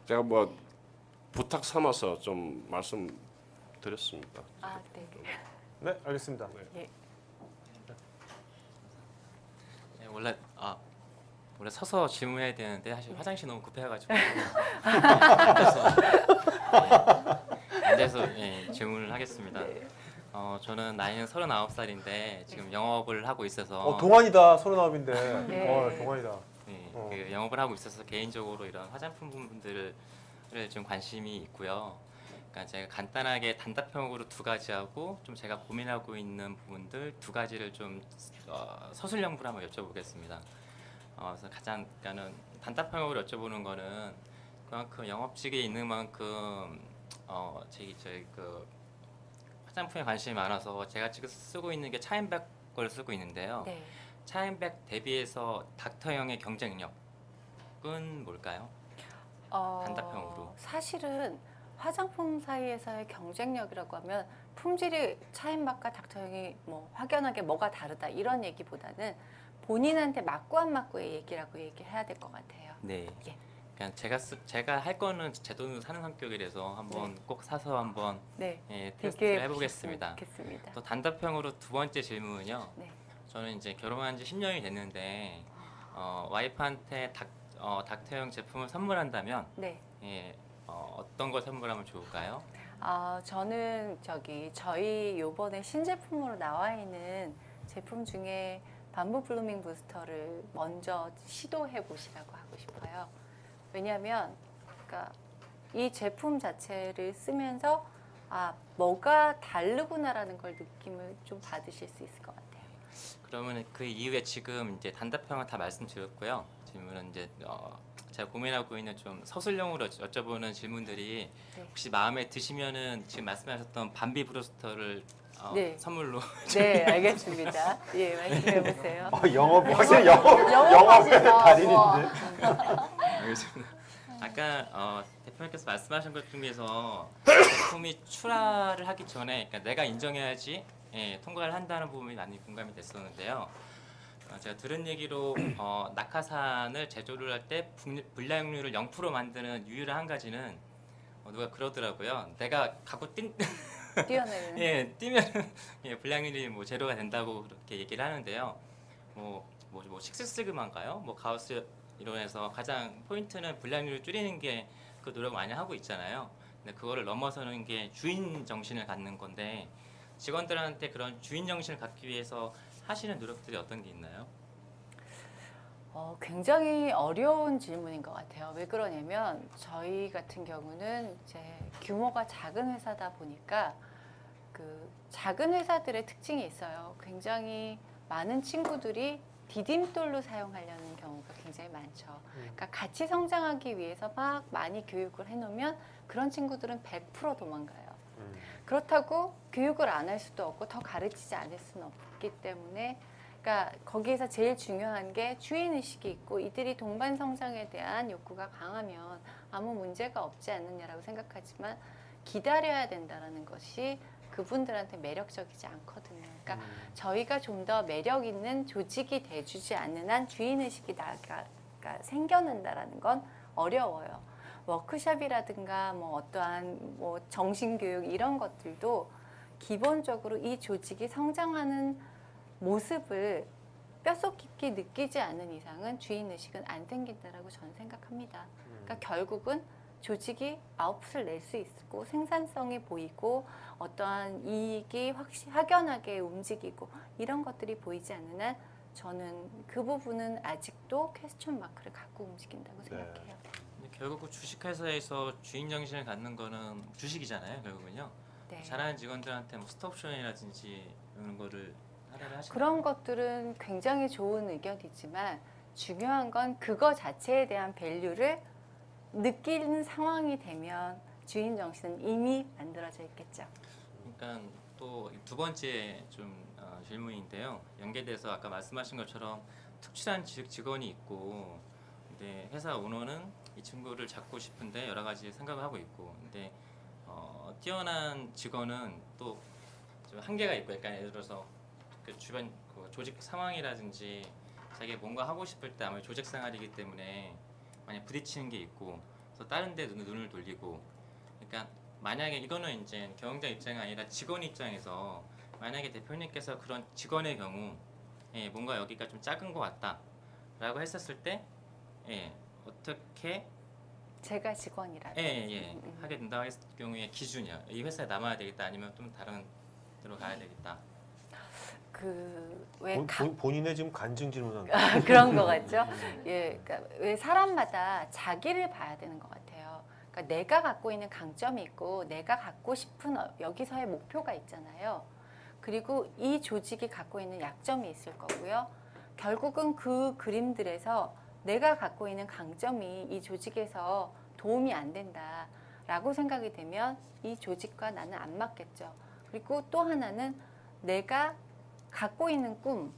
제가 뭐 부탁 삼아서 좀 말씀드렸습니다. 아, 네. 네, 알겠습니다. 예. 네, 원래 서서 질문해야 되는데 사실 화장실 너무 급해가지고 앉아서 질문을 하겠습니다. 저는 나이는 39살인데 지금 영업을 하고 있어서 동안이다. 39인데. 네. 동안이다. 그 영업을 하고 있어서 개인적으로 이런 화장품 부분들을 좀 관심이 있고요. 그러니까 제가 간단하게 단답형으로 2가지 하고 좀 제가 고민하고 있는 부분들 2가지를 좀 서술형으로 한번 여쭤보겠습니다. 그래서 가장 그러니까는 단답형으로 여쭤보는 거는 그만큼 영업직에 있는 만큼 저희 그 화장품에 관심이 많아서 제가 지금 쓰고 있는 게 차인백 걸 쓰고 있는데요. 네. 차인백 대비해서 닥터형의 경쟁력은 뭘까요? 단답형으로. 사실은 화장품 사이에서의 경쟁력이라고 하면 품질이 차인백과 닥터형이 뭐 확연하게 뭐가 다르다 이런 얘기보다는 본인한테 맞고 안 맞고의 얘기라고 얘기해야 될 것 같아요. 네. 예. 그냥 제가 할 거는 제 돈으로 사는 성격이라서 한번 꼭 사서 한번 네. 테스트를 해보겠습니다. 좋겠습니다. 또 단답형으로 2번째 질문은요. 네. 저는 이제 결혼한 지 10년이 됐는데 와이프한테 닥터형 제품을 선물한다면 네. 어떤 걸 선물하면 좋을까요? 저는 저희 요번에 신제품으로 나와 있는 제품 중에 밤부 블루밍 부스터를 먼저 시도해 보시라고 하고 싶어요. 왜냐하면 그러니까 이 제품 자체를 쓰면서 뭐가 다르구나라는 걸 느낌을 좀 받으실 수 있을 것 같아요. 그러면 그 이후에 지금 이제 단답형은 다 말씀드렸고요. 질문은 이제 제가 고민하고 있는 좀 서술형으로 여쭤보는 질문들이 네. 혹시 마음에 드시면은 지금 말씀하셨던 밤비 브루스터를 네. 선물로 네, 알겠습니다. 예, 말씀해 보세요. 영업 확실히 영업의 달인인데. 알겠습니다. 아까 대표님께서 말씀하신 것 중에서 제품이 출하를 하기 전에 그러니까 내가 인정해야지 통과를 한다는 부분이 많이 공감이 됐었는데요. 제가 들은 얘기로 낙하산을 제조를 할 때 불량률을 0% 만드는 유일한 한 가지는 누가 그러더라고요. 내가 갖고 뛰어내리는. 뛰면 불량률이 뭐 제로가 된다고 그렇게 얘기를 하는데요. 뭐 식스시그마인가요? 뭐 가우스 이론에서 가장 포인트는 불량률을 줄이는 게 그 노력 많이 하고 있잖아요. 근데 그거를 넘어서는 게 주인 정신을 갖는 건데 직원들한테 그런 주인 정신을 갖기 위해서 하시는 노력들이 어떤 게 있나요? 굉장히 어려운 질문인 것 같아요. 왜 그러냐면 저희 같은 경우는 이제 규모가 작은 회사다 보니까 그 작은 회사들의 특징이 있어요. 굉장히 많은 친구들이 디딤돌로 사용하려는 경우가 굉장히 많죠. 그러니까 같이 성장하기 위해서 막 많이 교육을 해놓으면 그런 친구들은 100% 도망가요. 그렇다고 교육을 안 할 수도 없고 더 가르치지 않을 수는 없기 때문에 그러니까 거기에서 제일 중요한 게 주인의식이 있고 이들이 동반 성장에 대한 욕구가 강하면 아무 문제가 없지 않느냐라고 생각하지만 기다려야 된다라는 것이 그분들한테 매력적이지 않거든요. 그러니까 저희가 좀 더 매력 있는 조직이 돼주지 않는 한 주인의식이 생겨난다라는 건 어려워요. 워크숍이라든가 뭐 어떠한 뭐 정신교육 이런 것들도 기본적으로 이 조직이 성장하는 모습을 뼛속 깊이 느끼지 않는 이상은 주인의식은 안 생긴다라고 저는 생각합니다. 그러니까 결국은 조직이 아웃풋을 낼 수 있고 생산성이 보이고 어떠한 이익이 확연하게 움직이고 이런 것들이 보이지 않는 한 저는 그 부분은 아직도 퀘스천 마크를 갖고 움직인다고 생각해요. 근데 결국 그 주식회사에서 주인 정신을 갖는 거는 주식이잖아요. 결국은요. 네. 잘하는 직원들한테 뭐 스톱션이라든지 이런 거를 할애를 하시나요? 그런 것들은 굉장히 좋은 의견이지만 중요한 건 그거 자체에 대한 밸류를 느끼는 상황이 되면 주인 정신은 이미 만들어져 있겠죠. 그러니까 또 두 번째 좀 질문인데요. 연계돼서 아까 말씀하신 것처럼 특출한 직원이 있고, 근데 회사 오너는 이 친구를 잡고 싶은데 여러 가지 생각을 하고 있고, 근데 뛰어난 직원은 또 좀 한계가 있고, 약간 예를 들어서 그 주변 그 조직 상황이라든지 자기가 뭔가 하고 싶을 때 아무래도 조직 생활이기 때문에 만약 부딪히는 게 있고, 그래서 다른 데 눈을 돌리고, 그러니까 만약에 이거는 이제 경영자 입장이 아니라 직원 입장에서 만약에 대표님께서 그런 직원의 경우 뭔가 여기가 좀 작은 것 같다라고 했었을 때 어떻게 제가 직원이라면 하게 된다고 했을 경우에 기준이요. 이 회사에 남아야 되겠다 아니면 좀 다른 데로 가야 되겠다. 본인의 지금 간증 질문한 그런 거 같죠? 예, 그러니까 왜 사람마다 자기를 봐야 되는 것 같아요. 그러니까 내가 갖고 있는 강점이 있고 내가 갖고 싶은 여기서의 목표가 있잖아요. 그리고 이 조직이 갖고 있는 약점이 있을 거고요. 결국은 그 그림들에서 내가 갖고 있는 강점이 이 조직에서 도움이 안 된다라고 생각이 되면 이 조직과 나는 안 맞겠죠. 그리고 또 하나는 내가 갖고 있는 꿈,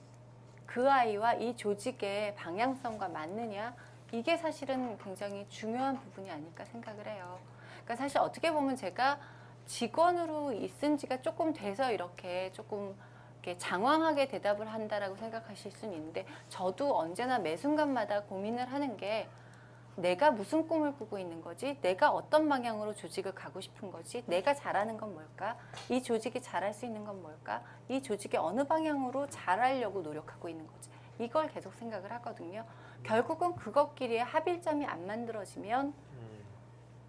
그 아이와 이 조직의 방향성과 맞느냐, 이게 사실은 굉장히 중요한 부분이 아닐까 생각을 해요. 그러니까 사실 어떻게 보면 제가 직원으로 있은 지가 조금 돼서 이렇게 조금 이렇게 장황하게 대답을 한다라고 생각하실 수는 있는데, 저도 언제나 매 순간마다 고민을 하는 게 내가 무슨 꿈을 꾸고 있는 거지? 내가 어떤 방향으로 조직을 가고 싶은 거지? 내가 잘하는 건 뭘까? 이 조직이 잘할 수 있는 건 뭘까? 이 조직이 어느 방향으로 잘하려고 노력하고 있는 거지? 이걸 계속 생각을 하거든요. 결국은 그것끼리의 합일점이 안 만들어지면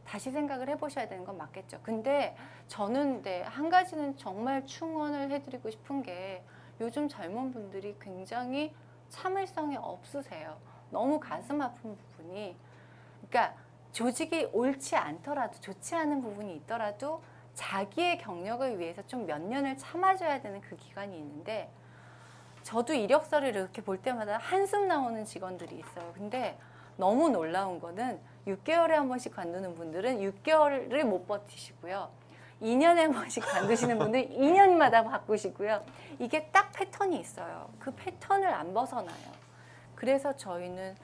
다시 생각을 해보셔야 되는 건 맞겠죠. 근데 저는 한 가지는 정말 충원을 해드리고 싶은 게 요즘 젊은 분들이 굉장히 참을성이 없으세요. 너무 가슴 아픈 부분이, 그러니까 조직이 옳지 않더라도, 좋지 않은 부분이 있더라도 자기의 경력을 위해서 좀 몇 년을 참아줘야 되는 그 기간이 있는데, 저도 이력서를 이렇게 볼 때마다 한숨 나오는 직원들이 있어요. 근데 너무 놀라운 거는 6개월에 한 번씩 관두는 분들은 6개월을 못 버티시고요. 2년에 한 번씩 관두시는 분들은 2년마다 바꾸시고요. 이게 딱 패턴이 있어요. 그 패턴을 안 벗어나요. 그래서 저희는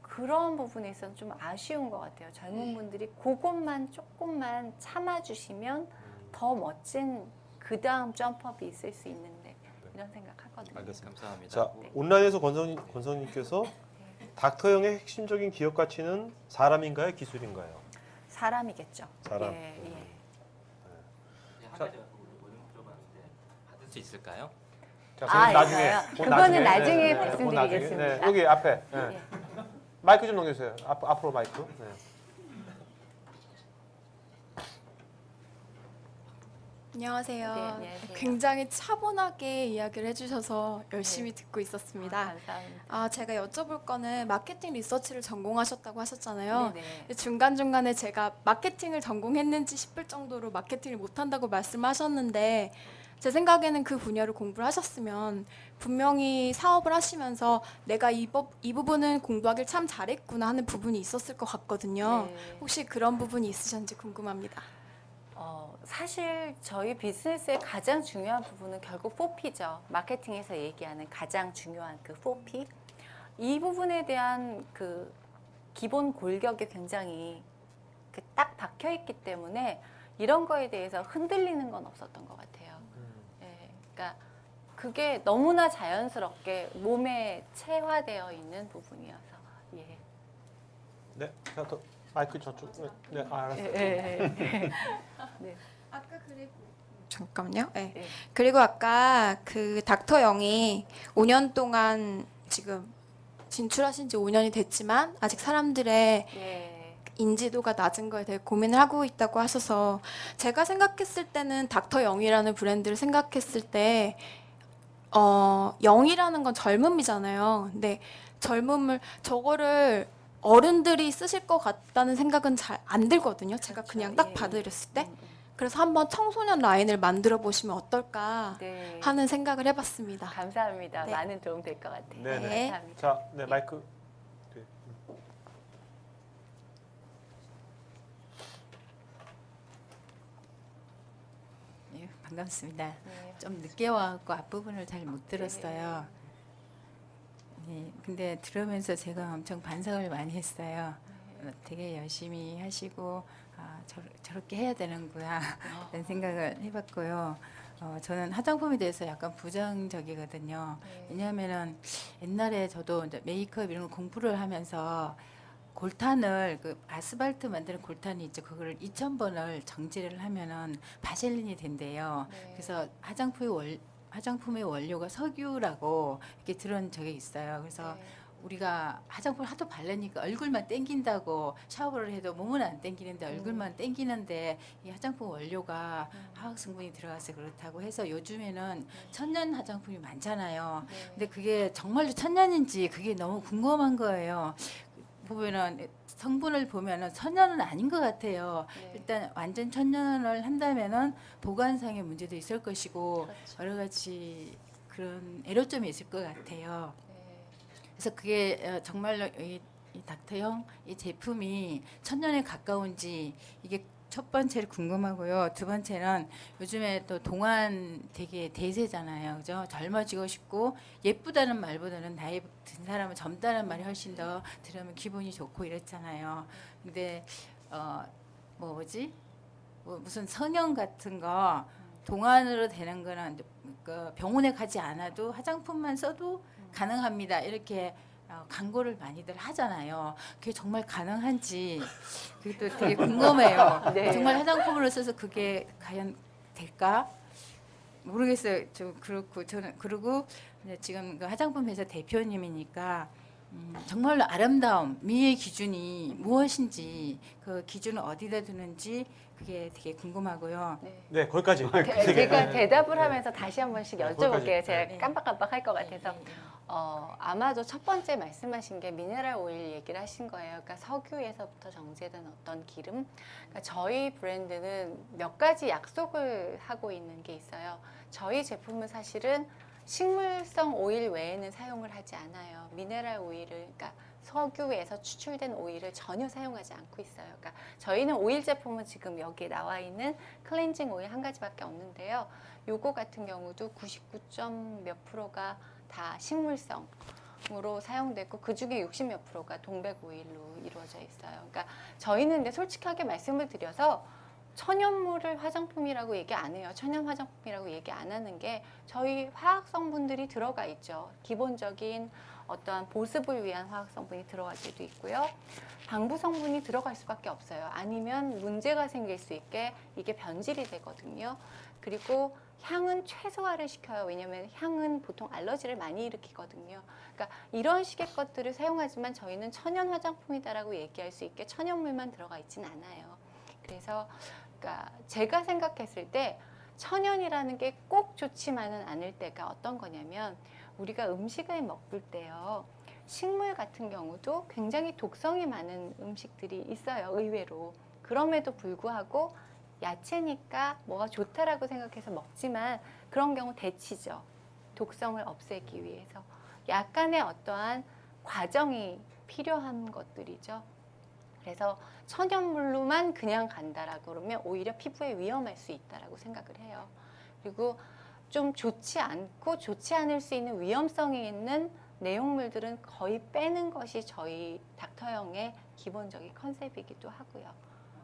그런 부분에 있어서 좀 아쉬운 것 같아요. 젊은 분들이 그것만 조금만 참아주시면 더 멋진 그 다음 점프업이 있을 수 있는데, 이런 생각하거든요. 알겠습니다. 감사합니다. 자, 온라인에서 권선님께서 닥터형의 핵심적인 기업 가치는 사람인가요, 기술인가요? 사람이겠죠. 사람. 예. 한 가지 물어봤는데 받을 수 있을까요? 자, 선생님 나중에. 있어요? 그건 그거는 나중에 네, 말씀드리겠습니다. 네, 여기 앞에. 네. 예. 마이크 좀 넘겨주세요. 앞으로 마이크. 네. 안녕하세요. 네, 안녕하세요. 굉장히 차분하게 이야기를 해주셔서 열심히 듣고 있었습니다. 감사합니다. 제가 여쭤볼 거는 마케팅 리서치를 전공하셨다고 하셨잖아요. 네네. 중간중간에 제가 마케팅을 전공했는지 싶을 정도로 마케팅을 못한다고 말씀하셨는데, 제 생각에는 그 분야를 공부를 하셨으면 분명히 사업을 하시면서 내가 이 부분은 공부하길 참 잘했구나 하는 부분이 있었을 것 같거든요. 네. 혹시 그런 부분이 있으셨는지 궁금합니다. 사실 저희 비즈니스의 가장 중요한 부분은 결국 4P죠. 마케팅에서 얘기하는 가장 중요한 그 4P. 이 부분에 대한 그 기본 골격이 굉장히 딱 박혀 있기 때문에 이런 거에 대해서 흔들리는 건 없었던 것 같아요. 예, 그러니까 그게 너무나 자연스럽게 몸에 체화되어 있는 부분이어서. 예. 네, 자, 또 마이크 저쪽. 네, 알았어요. 네. 아까 그리고 잠깐만요. 네. 네. 그리고 아까 그 닥터 영이 5년 동안 지금 진출하신 지 5년이 됐지만 아직 사람들의 예. 인지도가 낮은 거에 대해 고민을 하고 있다고 하셔서 제가 생각했을 때는 닥터 영이라는 브랜드를 생각했을 때 영이라는 건 젊음이잖아요. 근데 젊음을 저거를 어른들이 쓰실 것 같다는 생각은 잘 안 들거든요. 제가 그렇죠. 그냥 딱 예. 받아들였을 때. 그래서 한번 청소년 라인을 만들어 보시면 어떨까 네. 하는 생각을 해봤습니다. 감사합니다. 네. 많은 도움 될 것 같아요. 네, 네. 감사합니다. 자, 네, 마이크. 네. 예, 반갑습니다. 네. 좀 늦게 와갖고 앞부분을 잘 못 들었어요. 네, 근데 들으면서 제가 엄청 반성을 많이 했어요. 되게 열심히 하시고 저렇게 해야 되는구나 라는 생각을 해봤고요. 저는 화장품에 대해서 약간 부정적이거든요. 왜냐하면은 옛날에 저도 이제 메이크업 이런 거 공부를 하면서 골탄을 그 아스팔트 만드는 골탄이 있죠. 그거를 2,000번을 정지를 하면은 바셀린이 된대요. 네. 그래서 화장품의 원료가 석유라고 이렇게 들은 적이 있어요. 그래서 네. 우리가 화장품을 하도 바르니까 얼굴만 땡긴다고 샤워를 해도 몸은 안 땡기는데 얼굴만 땡기는데 이 화장품 원료가 화학 성분이 들어가서 그렇다고 해서 요즘에는 천연 화장품이 많잖아요. 근데 그게 정말로 천연인지 그게 너무 궁금한 거예요. 보면은 성분을 보면은 천연은 아닌 것 같아요. 네. 일단 완전 천연을 한다면은 보관상의 문제도 있을 것이고 그렇죠. 여러 가지 그런 애로점이 있을 것 같아요. 네. 그래서 그게 정말로 이 닥터형 이 제품이 천연에 가까운지 이게 첫 번째로 궁금하고요. 두 번째는 요즘에 또 동안 되게 대세잖아요. 그죠? 젊어지고 싶고 예쁘다는 말보다는 나이 든 사람은 젊다는 말이 훨씬 더 들으면 기분이 좋고 이랬잖아요. 근데 뭐지? 무슨 성형 같은 거 동안으로 되는 거는 그 병원에 가지 않아도 화장품만 써도 가능합니다. 이렇게 광고를 많이들 하잖아요. 그게 정말 가능한지 그게 또 되게 궁금해요. 네. 정말 화장품으로 써서 그게 과연 될까? 모르겠어요. 좀 그렇고 저는 그리고 지금 그 화장품 회사 대표님이니까 정말로 아름다움, 미의 기준이 무엇인지 그 기준을 어디다 두는지 그게 되게 궁금하고요. 네, 거기까지. 제가 대답을 하면서 다시 한 번씩 네, 여쭤볼게요. 거기까지. 제가 네. 깜빡깜빡할 것 같아서. 아마도 첫 번째 말씀하신 게 미네랄 오일 얘기를 하신 거예요. 그러니까 석유에서부터 정제된 어떤 기름. 그러니까 저희 브랜드는 몇 가지 약속을 하고 있는 게 있어요. 저희 제품은 사실은 식물성 오일 외에는 사용을 하지 않아요. 미네랄 오일을, 그러니까 석유에서 추출된 오일을 전혀 사용하지 않고 있어요. 그러니까 저희는 오일 제품은 지금 여기에 나와 있는 클렌징 오일 한 가지밖에 없는데요. 요거 같은 경우도 99점 몇 프로가 다 식물성으로 사용됐고 그 중에 60 몇 프로가 동백 오일로 이루어져 있어요. 그러니까 저희는 근데 솔직하게 말씀을 드려서 천연물을 화장품이라고 얘기 안 해요. 천연 화장품이라고 얘기 안 하는 게 저희 화학 성분들이 들어가 있죠. 기본적인 어떠한 보습을 위한 화학 성분이 들어갈 때도 있고요. 방부 성분이 들어갈 수밖에 없어요. 아니면 문제가 생길 수 있게 이게 변질이 되거든요. 그리고 향은 최소화를 시켜요. 왜냐하면 향은 보통 알러지를 많이 일으키거든요. 그러니까 이런 식의 것들을 사용하지만 저희는 천연 화장품이다라고 얘기할 수 있게 천연물만 들어가 있진 않아요. 그래서 그러니까 제가 생각했을 때 천연이라는 게 꼭 좋지만은 않을 때가 어떤 거냐면 우리가 음식을 먹을 때요. 식물 같은 경우도 굉장히 독성이 많은 음식들이 있어요. 의외로. 그럼에도 불구하고 야채니까 뭐가 좋다라고 생각해서 먹지만 그런 경우 데치죠. 독성을 없애기 위해서. 약간의 어떠한 과정이 필요한 것들이죠. 그래서 천연물로만 그냥 간다라고 그러면 오히려 피부에 위험할 수 있다라고 생각을 해요. 그리고 좀 좋지 않고 좋지 않을 수 있는 위험성이 있는 내용물들은 거의 빼는 것이 저희 닥터형의 기본적인 컨셉이기도 하고요.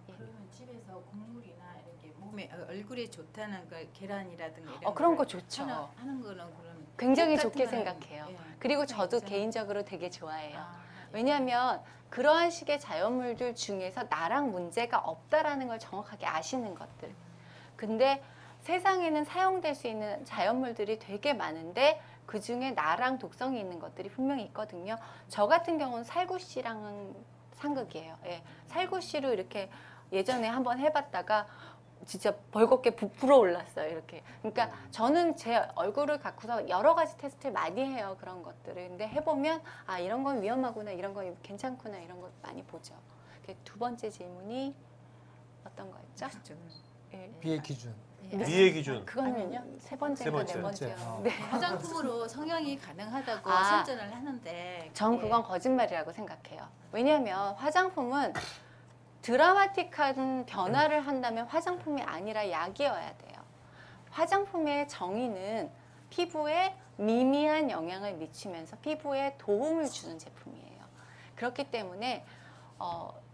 그러면 집에서 국물이나 이렇게 몸에 얼굴에 좋다는 그 계란이라든가 이런 그런 거 거를 좋죠. 하는 거는 그럼 굉장히 팩 좋게 같은 거는, 생각해요. 예. 그리고 저도 괜찮아요. 개인적으로 되게 좋아해요. 네. 왜냐하면 그러한 식의 자연물들 중에서 나랑 문제가 없다라는 걸 정확하게 아시는 것들. 근데 세상에는 사용될 수 있는 자연물들이 되게 많은데 그 중에 나랑 독성이 있는 것들이 분명히 있거든요. 저 같은 경우는 살구씨랑은 상극이에요. 예. 살구씨로 이렇게 예전에 한번 해봤다가 진짜 벌겋게 부풀어 올랐어요. 이렇게. 그러니까 저는 제 얼굴을 갖고서 여러 가지 테스트를 많이 해요. 그런 것들을. 근데 해보면 아 이런 건 위험하구나, 이런 건 괜찮구나, 이런 걸 많이 보죠. 두 번째 질문이 어떤 거였죠? 그렇죠. 예. 비의 기준. 미의 기준. 그거는 세 번째인가 네 번째요. 번째. 네. 화장품으로 성형이 가능하다고 아. 선전을 하는데 전 그건 거짓말이라고 생각해요. 왜냐하면 화장품은 드라마틱한 변화를 한다면 화장품이 아니라 약이어야 돼요. 화장품의 정의는 피부에 미미한 영향을 미치면서 피부에 도움을 주는 제품이에요. 그렇기 때문에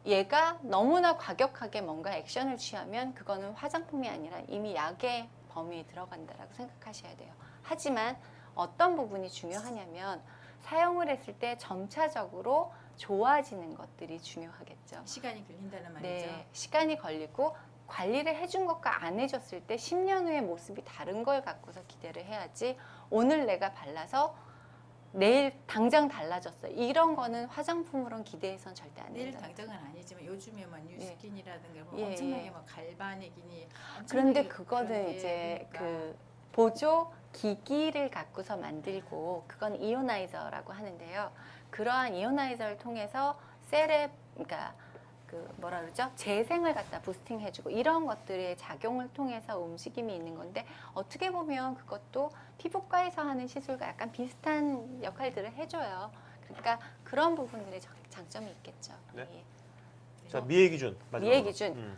얘가 너무나 과격하게 뭔가 액션을 취하면 그거는 화장품이 아니라 이미 약의 범위에 들어간다라고 생각하셔야 돼요. 하지만 어떤 부분이 중요하냐면 사용을 했을 때 점차적으로 좋아지는 것들이 중요하겠죠. 시간이 걸린다는 말이죠. 네, 시간이 걸리고 관리를 해준 것과 안 해줬을 때 10년 후의 모습이 다른 걸 갖고서 기대를 해야지 오늘 내가 발라서 내일 당장 달라졌어. 이런 거는 화장품으로는 기대해서는 절대 안 내일 된다. 당장은 아니지만 요즘에 막 뉴스킨이라든가 뭐 예, 엄청나게 예. 막 갈바닉이니 그런데 엄청나게 그거는 그런 게 이제 그러니까 그 보조 기기를 갖고서 만들고 그건 이오나이저라고 하는데요. 그러한 이오나이저를 통해서 셀의 그러니까 그 뭐라 그러죠? 재생을 갖다 부스팅해주고 이런 것들의 작용을 통해서 움직임이 있는 건데 어떻게 보면 그것도 피부과에서 하는 시술과 약간 비슷한 역할들을 해줘요. 그러니까 그런 부분들의 장점이 있겠죠. 네. 예. 자, 미의 기준. 마지막으로. 미의 기준.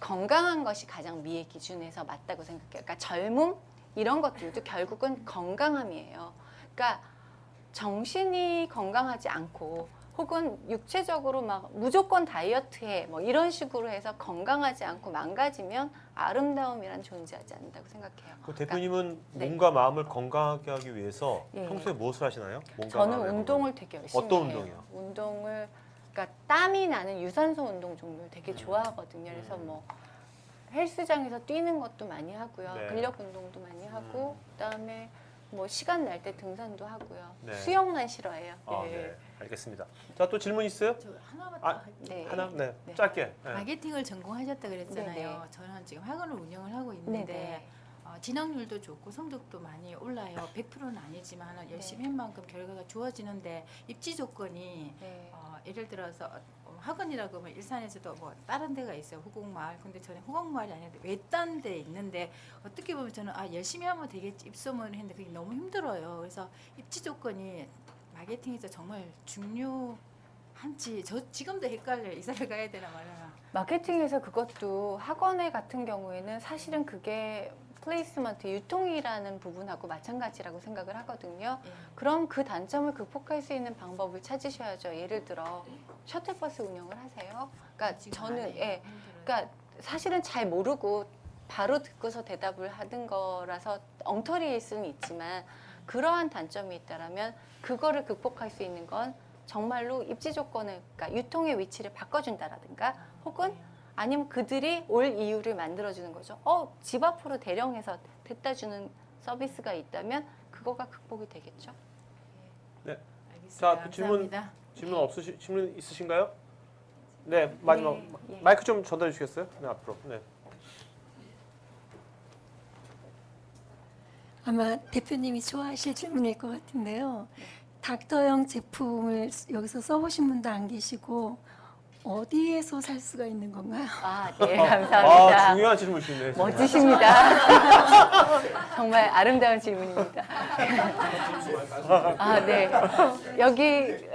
건강한 것이 가장 미의 기준에서 맞다고 생각해요. 그러니까 젊음 이런 것들도 결국은 건강함이에요. 그러니까 정신이 건강하지 않고 혹은 육체적으로 막 무조건 다이어트해 뭐 이런 식으로 해서 건강하지 않고 망가지면 아름다움이란 존재하지 않는다고 생각해요. 그 대표님은 네. 몸과 마음을 건강하게 하기 위해서 예. 평소에 무엇을 하시나요? 몸과 저는 마음의 운동을 되게 열심히 어떤 해요. 운동이요? 운동을 그러니까 땀이 나는 유산소 운동 종류를 되게 좋아하거든요. 그래서 뭐 헬스장에서 뛰는 것도 많이 하고요. 네. 근력 운동도 많이 하고 그다음에 뭐 시간 날 때 등산도 하고요. 네. 수영만 싫어해요. 아, 예. 네. 알겠습니다. 자, 또 질문 있어요? 저 하나만 아, 더 네. 하나? 네. 네. 짧게. 네. 마케팅을 전공하셨다 그랬잖아요. 네, 네. 저는 지금 학원을 운영을 하고 있는데 네, 진학률도 좋고 성적도 많이 올라요. 100%는 아니지만 열심히 한 만큼 결과가 좋아지는데 입지 조건이 네. 예를 들어서 학원이라고 하면 일산에서도 뭐 다른 데가 있어요. 후곡마을. 근데 저는 후곡마을이 아닌데 외딴 데 있는데 어떻게 보면 저는 열심히 하면 되겠지 입소문을 했는데 그게 너무 힘들어요. 그래서 입지 조건이 마케팅에서 정말 중요한지 저 지금도 헷갈려요. 이사를 가야 되나 말아야. 마케팅에서 그것도 학원에 같은 경우에는 사실은 그게 플레이스먼트 유통이라는 부분하고 마찬가지라고 생각을 하거든요. 예. 그럼 그 단점을 극복할 수 있는 방법을 찾으셔야죠. 예를 들어 셔틀버스 운영을 하세요. 그러니까 지금 저는 안 해요. 예, 힘들어요. 그러니까 사실은 잘 모르고 바로 듣고서 대답을 하는 거라서 엉터리일 수는 있지만 그러한 단점이 있다라면 그거를 극복할 수 있는 건 정말로 입지 조건을 그러니까 유통의 위치를 바꿔준다라든가 혹은 아니면 그들이 올 이유를 만들어주는 거죠. 집 앞으로 대령해서 데려다 주는 서비스가 있다면 그거가 극복이 되겠죠. 네. 알겠습니다. 자, 또 질문 감사합니다. 질문 있으신가요? 네, 마지막 네, 예. 마이크 좀 전달해 주시겠어요? 네, 앞으로. 네. 아마 대표님이 좋아하실 질문일 것 같은데요. 닥터형 제품을 여기서 써보신 분도 안 계시고 어디에서 살 수가 있는 건가요? 아, 네, 감사합니다. 중요한 질문이시네요. 멋지십니다. 정말 아름다운 질문입니다. 아, 네. 여기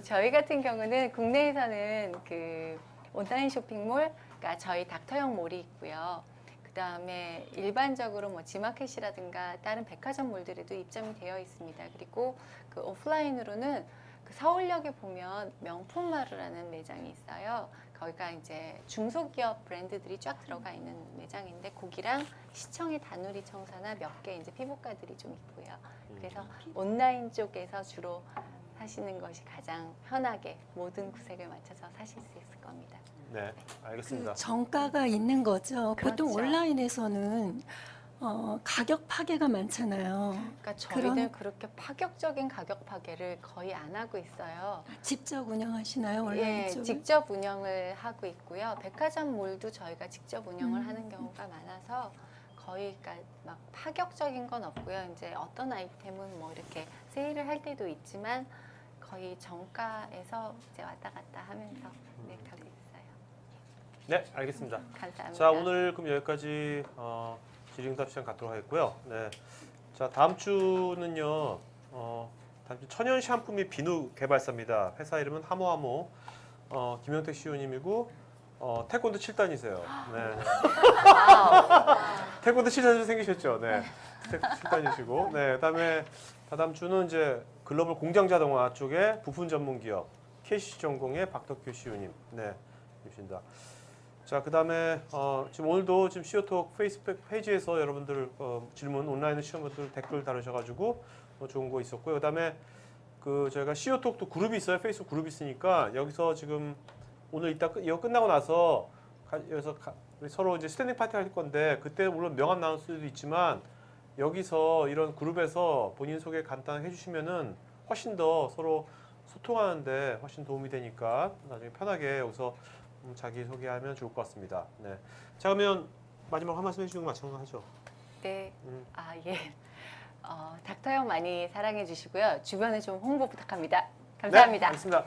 저희 같은 경우는 국내에서는 그 온라인 쇼핑몰, 그러니까 저희 닥터형 몰이 있고요. 그다음에 일반적으로 뭐 지마켓이라든가 다른 백화점 몰들에도 입점이 되어 있습니다. 그리고 그 오프라인으로는 그 서울역에 보면 명품마루라는 매장이 있어요. 거기가 이제 중소기업 브랜드들이 쫙 들어가 있는 매장인데 거기랑 시청의 다누리 청사나 몇 개 이제 피부과들이 좀 있고요. 그래서 온라인 쪽에서 주로 하시는 것이 가장 편하게 모든 구색을 맞춰서 사실 수 있을 겁니다. 네, 알겠습니다. 그 정가가 있는 거죠. 보통 그렇죠. 온라인에서는 가격 파괴가 많잖아요. 그러니까 저희는 그렇게 파격적인 가격 파괴를 거의 안 하고 있어요. 직접 운영하시나요, 온라인 예, 쪽을? 직접 운영을 하고 있고요. 백화점 몰도 저희가 직접 운영을 하는 경우가 많아서 거의 그러니까 막 파격적인 건 없고요. 이제 어떤 아이템은 뭐 이렇게 세일을 할 때도 있지만 거의 정가에서 이제 왔다 갔다 하면서 네, 가고 있어요. 네, 알겠습니다. 감사합니다. 자, 오늘 그럼 여기까지 질의응답 시간 갖도록 하겠고요. 네. 자, 다음 주는요. 다음 주 천연 샴푸 및 비누 개발사입니다. 회사 이름은 하모하모. 김영택 CEO님이고 태권도 7단이세요. 네. 태권도 7단 생기셨죠? 네. 7단이시고. 네. 그다음에 다다음 주는 이제 글로벌 공장 자동화 쪽에 부품 전문 기업 KC 전공의 박덕규 CEO님. 네. 이십니다. 자, 그다음에 지금 오늘도 지금 시오톡 페이스북 페이지에서 여러분들 질문 온라인 시험분들 댓글 다루셔가지고 좋은 거 있었고요. 그다음에 그 저희가 시오톡도 그룹이 있어요. 페이스북 그룹이 있으니까 여기서 지금 오늘 이거 끝나고 나서 여기서 우리 서로 이제 스탠딩 파티 할 건데 그때 물론 명함 나눌 수도 있지만 여기서 이런 그룹에서 본인 소개 간단하게 해주시면은 훨씬 더 서로 소통하는데 훨씬 도움이 되니까 나중에 편하게 여기서 자기 소개하면 좋을 것 같습니다. 네. 자, 그러면 마지막 한 말씀 해주시는 거 마찬가지죠. 네. 아, 예. 닥터형 많이 사랑해 주시고요. 주변에 좀 홍보 부탁합니다. 감사합니다. 네, 알겠습니다.